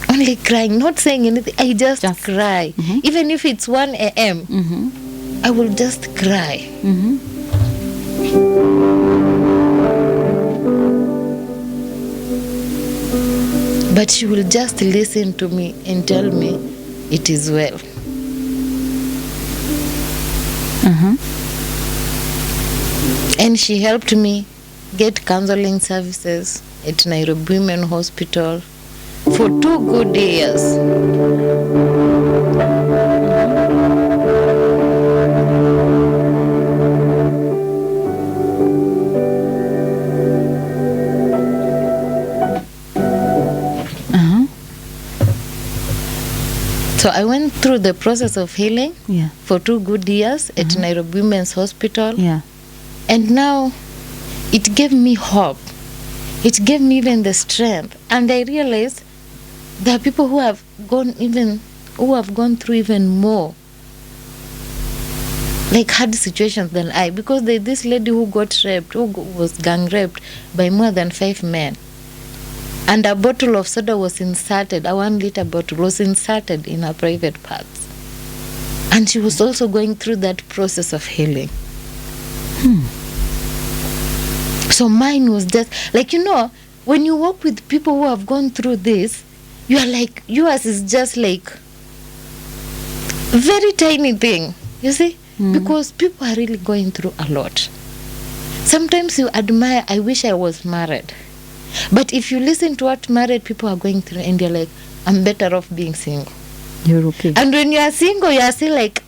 Only crying, not saying anything. I just cry. Even if it's 1 a.m., I will just cry. But she will just listen to me and tell me it is well. And she helped me get counseling services at Nairobi Women Hospital for 2 good years. So I went through the process of healing for 2 good years at Nairobi Women's Hospital. And now it gave me hope. It gave me even the strength. And I realized there are people who have gone through even more, like, hard situations than I. Because there's this lady who got raped, who was gang raped by more than 5 men. And a bottle of soda was inserted, a 1-liter bottle was inserted in her private parts. And she was also going through that process of healing. So mine was just, like, you know, when you work with people who have gone through this, you are like, yours is just like very tiny thing, you see? Because people are really going through a lot. Sometimes you admire, I wish I was married. But if you listen to what married people are going through, and you're like, I'm better off being single. You're okay. And when you are single, you are still like,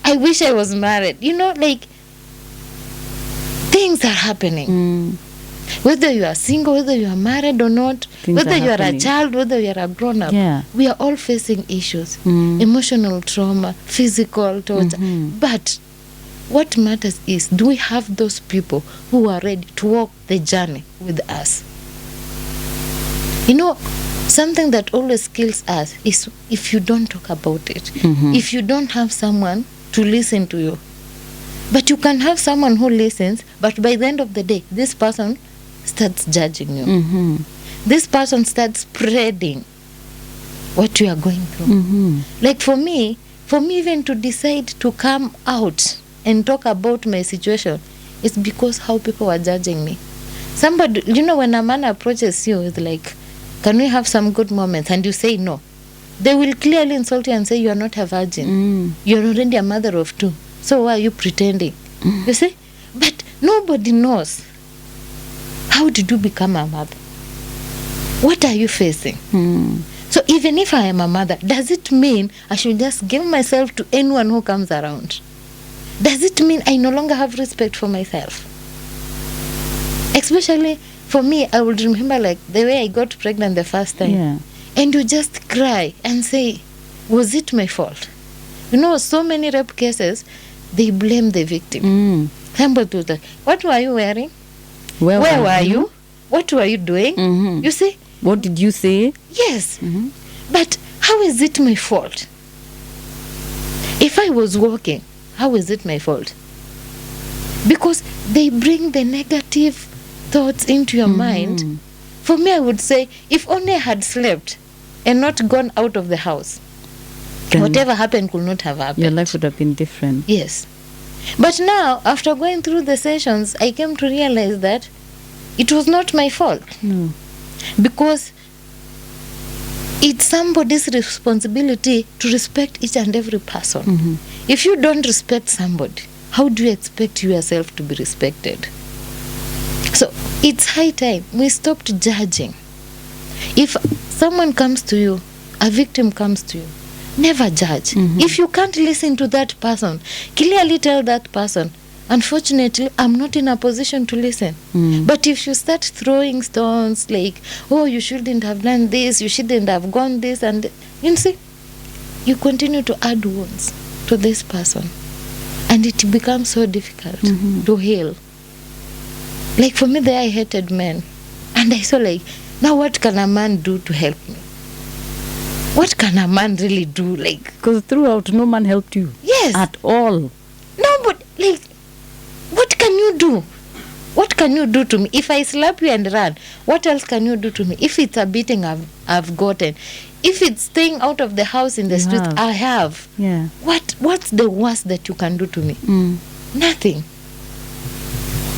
I wish I was married. You know, like, things are happening. Whether you are single, whether you are married or not, whether you are a child, whether you are a grown-up, we are all facing issues. Emotional trauma, physical torture. But what matters is, do we have those people who are ready to walk the journey with us? You know, something that always kills us is if you don't talk about it. If you don't have someone to listen to you. But you can have someone who listens, but by the end of the day, this person starts judging you. This person starts spreading what you are going through. Like, for me even to decide to come out and talk about my situation is because how people were judging me. Somebody, you know, when a man approaches you, it's like, can we have some good moments? And you say no. they will clearly insult you and say you are not a virgin. You're already a mother of 2. So why are you pretending? You see? But nobody knows. How did you become a mother? What are you facing? So even if I am a mother, does it mean I should just give myself to anyone who comes around? Does it mean I no longer have respect for myself? Especially for me, I would remember like the way I got pregnant the first time. Yeah. And you just cry and say, was it my fault? You know, so many rape cases, they blame the victim. Somebody was like, what were you wearing? Where were you? What were you doing? You see? What did you say? Yes. But how is it my fault? If I was walking, how is it my fault? Because they bring the negative thoughts into your mind. For me, I would say, if only I had slept and not gone out of the house, whatever happened could not have happened. Your life would have been different. Yes. But now, after going through the sessions, I came to realize that it was not my fault. No. Because it's somebody's responsibility to respect each and every person. If you don't respect somebody, how do you expect yourself to be respected? So it's high time we stopped judging. If someone comes to you, a victim comes to you, never judge. If you can't listen to that person, clearly tell that person, unfortunately, I'm not in a position to listen. But if you start throwing stones like, oh, you shouldn't have done this, you shouldn't have gone this, and you see, you continue to add wounds to this person. And it becomes so difficult to heal. Like for me, there I hated men. And I saw like, now what can a man do to help me? What can a man really do? Like, Because throughout, no man helped you. Yes. At all. No, but like, what can you do? What can you do to me? If I slap you and run, what else can you do to me? If it's a beating I've gotten, if it's staying out of the house in the You street, have. I have. Yeah. What's the worst that you can do to me? Nothing.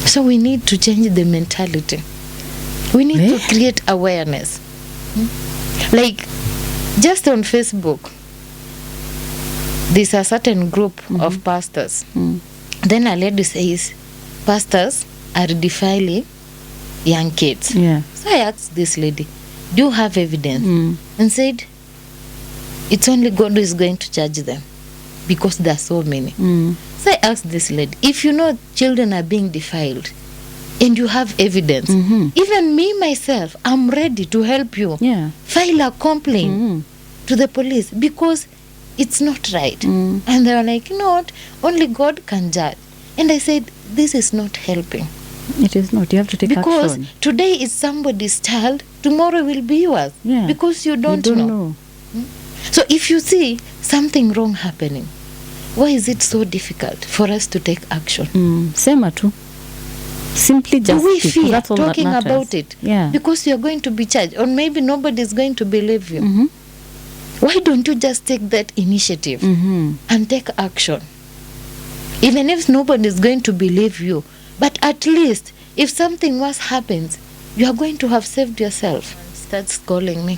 So we need to change the mentality. We need to create awareness. Like, just on Facebook, there's a certain group of pastors. Then a lady says, pastors are defiling young kids. Yeah. So I asked this lady, do you have evidence? And said, it's only God who is going to judge them because there are so many. So I asked this lady, if you know children are being defiled and you have evidence, even me myself, I'm ready to help you. Yeah. File a complaint to the police because it's not right. And they were like, you know what, only God can judge. And I said, this is not helping. It is not. You have to take Because action. today is somebody's child, tomorrow will be yours. Yeah. Because you You don't, know. So if you see something wrong happening, why is it so difficult for us to take action? Sema tu. Simply Do just we speak. fear That's all that talking matters. about it? Yeah. Because you're going to be charged, or maybe nobody is going to believe you. Why don't you just take that initiative and take action? Even if nobody is going to believe you, but at least if something worse happens, you are going to have saved yourself. And starts calling me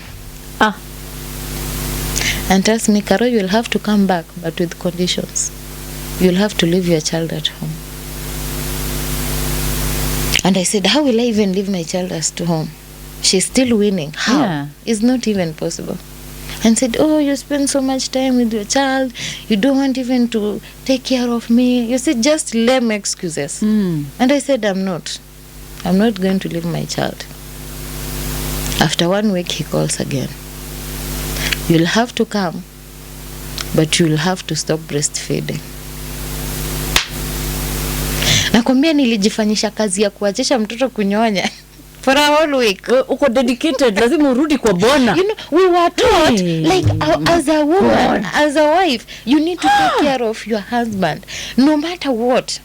and tells me, Carol, you'll have to come back, but with conditions. You'll have to leave your child at home. And I said, how will I even leave my child to home? She's still winning. How? Yeah. It's not even possible. And said, oh, you spend so much time with your child. You don't want even to take care of me. You see, just lame excuses. And I said, I'm not going to leave my child. After 1 week, he calls again. You'll have to come, but you'll have to stop breastfeeding. Nakwambia nilijifanyisha kazi ya kuachesha mtoto kunyonya for a whole week. Uko dedicated, lazima urudi kwa bona. You know, we were taught, like, as a woman, as a wife, you need to take care of your husband. No matter what,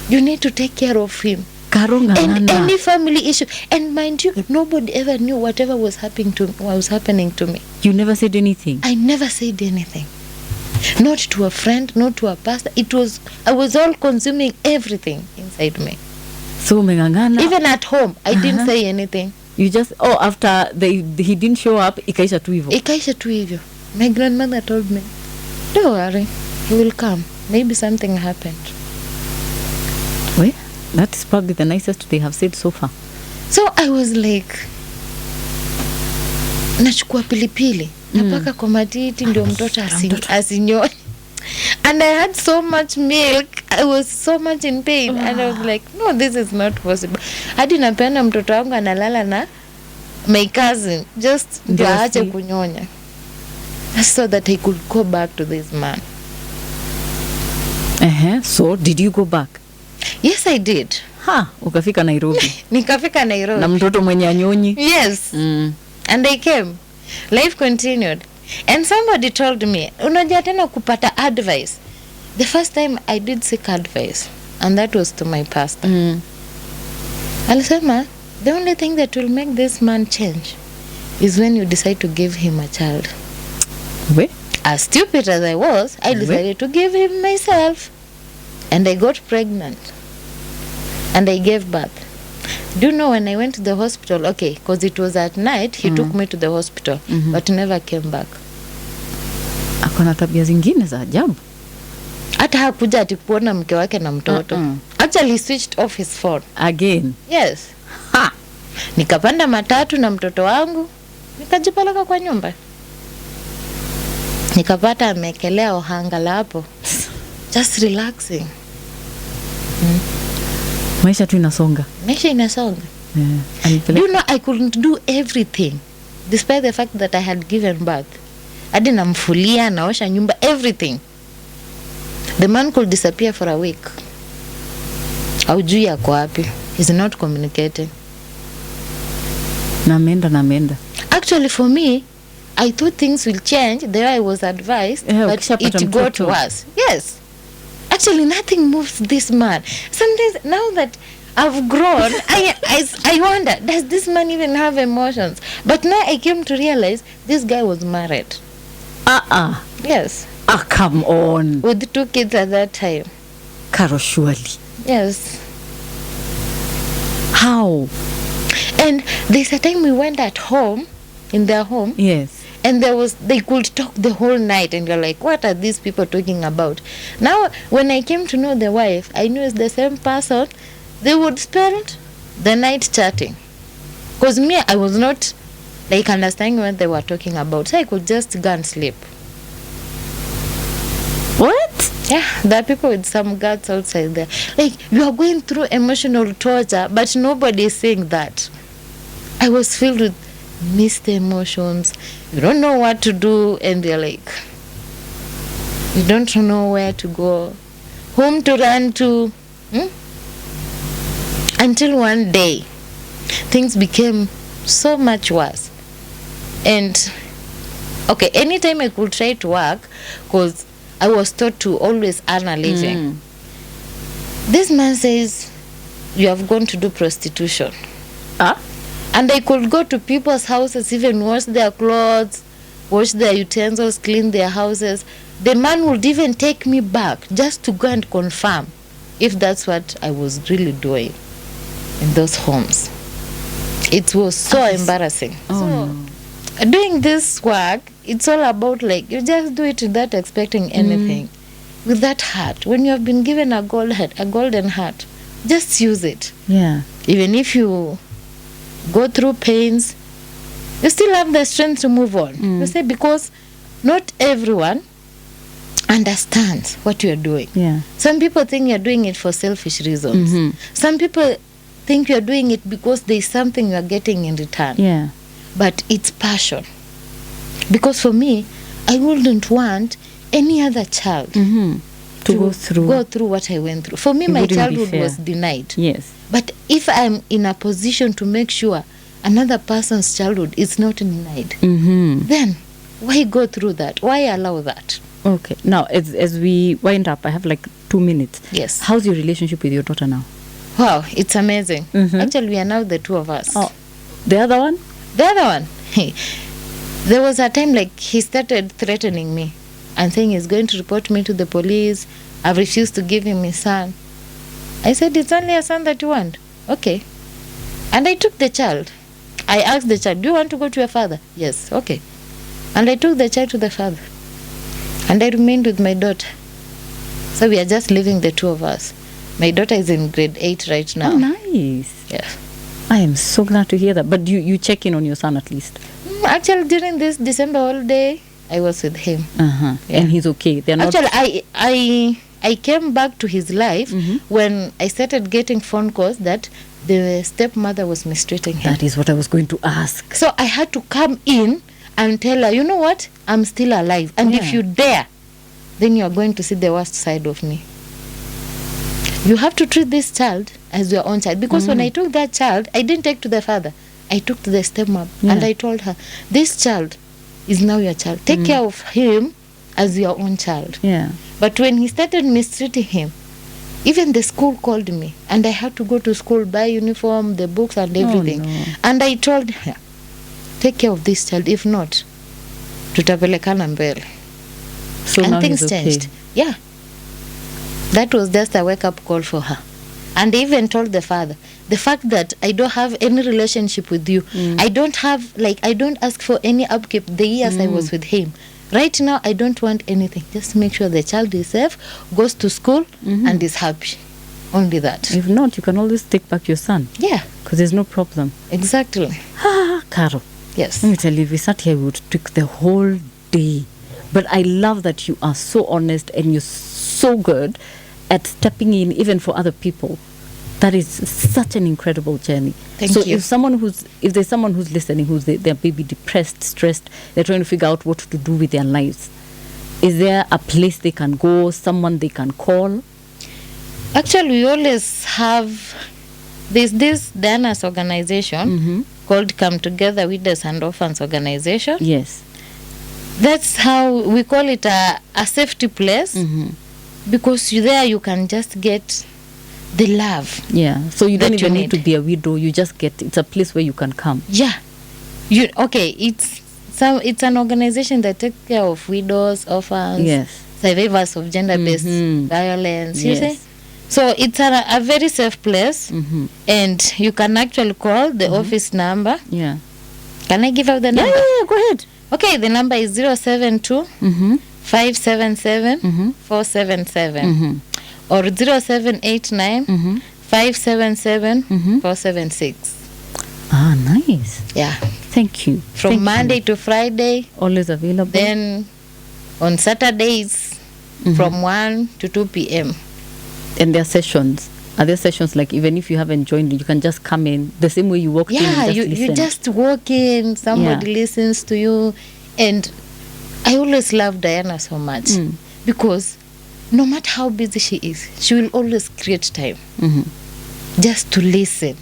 you need to take care of him. And any family issue. And mind you, nobody ever knew whatever was happening to me. You never said anything. I never said anything. Not to a friend, not to a pastor. I was all consuming everything inside me. So umengangana. Even at home, I didn't say anything. You just after he didn't show up, ikaisha tu hivyo. Ikaisha tu hivyo. My grandmother told me, don't worry, he will come. Maybe something happened. Well, that is probably the nicest they have said so far. So I was like, nachukua pilipili napaka kwa matiti ndio mtoto asinyonye. And I had so much milk, I was so much in pain. And I was like, no, this is not possible. Hadi napenda mtoto wangu analala na my cousin just ndio aache kunyonya, so that I could go back to this man. So did you go back? Yes, I did. Ukafika Nairobi. Nikafika Nairobi na mtoto mwenye anyonyi. Yes. And I came. Life continued. And somebody told me, unajua tena kupata advice. The first time I did seek advice, and that was to my pastor. Alisema, the only thing that will make this man change is when you decide to give him a child. Wait. As stupid as I was, I decided to give him myself. And I got pregnant. And I gave birth. Do you know when I went to the hospital, okay, because it was at night, he took me to the hospital, but never came back. Akona tabia zingine za ajabu. Hata hakuja ati kuona mke wake na mtoto. Actually, he switched off his phone. Again? Yes. Nikapanda matatu na mtoto wangu, nikajipeleka kwa nyumba. Nikapata amekelea ohangala hapo. Just relaxing. Maisha tu inasonga. Maisha inasonga. You know, I couldn't do everything, despite the fact that I had given birth. Hadi namfulia, naosha nyumba, everything. The man could disappear for a week. Haujui yako wapi. He's not communicating. Namenda. Actually, for me, I thought things will change the way I was advised, but it got worse. Yes. Actually, nothing moves this man. Sometimes, now that I've grown, I wonder, does this man even have emotions? But now I came to realize this guy was married. Yes. Come on. With 2 kids at that time. Karo, surely. Yes. How? And there's a time we went at home, in their home. Yes. And they could talk the whole night, and you're like, what are these people talking about? Now, when I came to know the wife, I knew it's the same person. They would spend the night chatting. Because me, I was not like understanding what they were talking about. So I could just go and sleep. What? Yeah, there are people with some guts outside there. Like, you are going through emotional torture, but nobody is saying that. I was filled with mixed emotions. You don't know what to do, and they're like, you don't know where to go, whom to run to. Until one day, things became so much worse. And, okay, anytime I could try to work, because I was taught to always earn a living. This man says, you have gone to do prostitution. And I could go to people's houses, even wash their clothes, wash their utensils, clean their houses. The man would even take me back just to go and confirm if that's what I was really doing in those homes. It was so embarrassing. So, doing this work, it's all about, like, you just do it without expecting anything. With that heart, when you have been given a golden heart, just use it. Yeah. Even if you go through pains, you still have the strength to move on. You say, because not everyone understands what you're doing. Yeah. Some people think you're doing it for selfish reasons. Some people think you're doing it because there's something you're getting in return. Yeah. But it's passion. Because for me, I wouldn't want any other child to go through what I went through. For me, my childhood was denied. Yes. But if I'm in a position to make sure another person's childhood is not denied, then why go through that? Why allow that? Okay. Now, as we wind up, I have like 2 minutes. Yes. How's your relationship with your daughter now? Wow, it's amazing. Actually, we are now the 2 of us. Oh, the other one? The other one. There was a time, like, he started threatening me and saying he's going to report me to the police. I've refused to give him his son. I said, it's only a son that you want. Okay. And I took the child. I asked the child, do you want to go to your father? Yes, okay. And I took the child to the father. And I remained with my daughter. So we are just living, the two of us. My daughter is in grade 8 right now. Oh, nice. Yeah. I am so glad to hear that. But you check in on your son at least. Actually, during this December holiday, I was with him. Yeah. And he's okay. They're not. Actually, I came back to his life when I started getting phone calls that the stepmother was mistreating him. That is what I was going to ask. So I had to come in and tell her, you know what? I'm still alive. And if you dare, then you are going to see the worst side of me. You have to treat this child as your own child. Because when I took that child, I didn't take to the father. I took to the stepmom. And I told her, this child is now your child. Take care of him as your own child. Yeah. But when he started mistreating him, even the school called me. And I had to go to school, buy uniform, the books and everything. Oh, no. And I told her, take care of this child. If not, tutapelekana mbele. So And now things he's okay. changed. Yeah. That was just a wake-up call for her. And I even told the father, the fact that I don't have any relationship with you, I don't ask for any upkeep the years I was with him. Right now, I don't want anything. Just make sure the child is safe, goes to school, and is happy. Only that. If not, you can always take back your son. Yeah. Because there's no problem. Exactly. Carol. Yes. Let me tell you, if we sat here, we would take the whole day. But I love that you are so honest and you're so good at stepping in even for other people. That is such an incredible journey. Thank you. If there's someone who's listening, they're maybe depressed, stressed, they're trying to figure out what to do with their lives, is there a place they can go, someone they can call? Actually, we always have this Diana's organization called Come Together Widows and Orphans Organization. Yes. That's how we call it a safety place, because you can just get the love. Yeah. So you don't that you even need need. to be a widow. You just it's a place where you can come. Yeah. It's an organization that takes care of widows, orphans, Yes. survivors of gender-based violence. You Yes. see? So it's a very safe place, and you can actually call the office number. Yeah. Can I give out the number? Yeah, go ahead. Okay, the number is 072 577 477 or 0789 577 476. Ah, nice. Yeah. Thank you. From Thank Monday you. to Friday. Always available. Then on Saturdays from 1 to 2 p.m. And there are sessions. Are there sessions like even if you haven't joined, you can just come in the same way you walked in Yeah, and just you listen? just walk in, somebody listens to you. And I always love Diana so much because no matter how busy she is, she will always create time just to listen.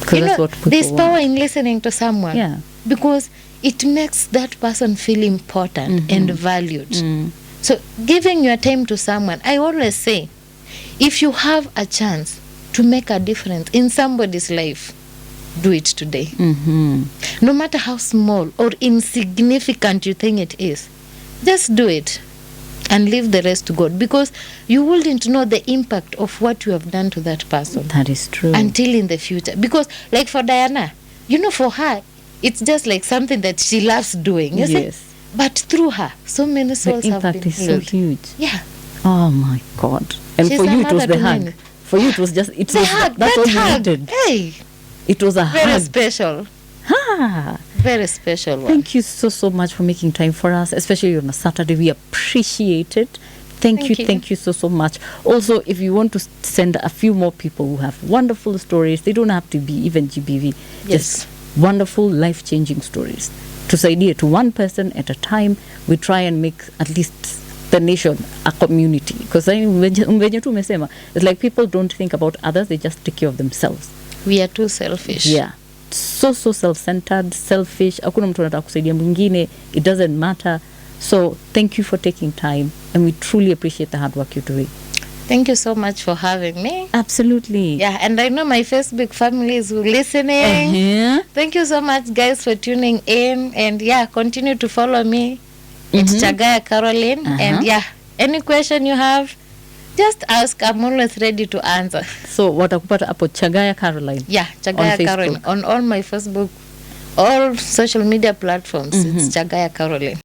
Because that's what people there's power want. in listening to someone. Yeah. Because it makes that person feel important and valued. So giving your time to someone, I always say, if you have a chance to make a difference in somebody's life, do it today. No matter how small or insignificant you think it is, just do it and leave the rest to God, because you wouldn't know the impact of what you have done to that person That is true. until in the future. Because like for Diana, for her, it's just like something that she loves doing. You see? Yes. But through her, so many The souls have impact been is so healed. huge. Yeah. Oh my God. And She's for a you, it was mother the to hug. many. For you, it was just, The hug, that's all that you hug. needed. Hey, It was a very hug. special. Ah. Very special one. Thank you so much for making time for us, especially on a Saturday. We appreciate it. Thank you so much. Also, if you want to send a few more people who have wonderful stories, they don't have to be even GBV. Yes. Just wonderful, life-changing stories. To say to one person at a time, we try and make at least the nation a community. Because it's like people don't think about others, they just take care of themselves. We are too selfish. Yeah. So self-centered, selfish. Hakuna mtu anataka kusaidia mwingine. It doesn't matter. So thank you for taking time, and we truly appreciate the hard work you're doing. Thank you so much for having me. Absolutely. Yeah, and I know my Facebook family is listening. Thank you so much, guys, for tuning in. And yeah, continue to follow me. It's Chagaya Caroline. And yeah, any question you have, Just ask. I'm always ready to answer. So watakupata hapo Chagaya Caroline. Yeah, Chagaya Facebook. Caroline. On all my Facebook, all social media platforms, it's Chagaya Caroline.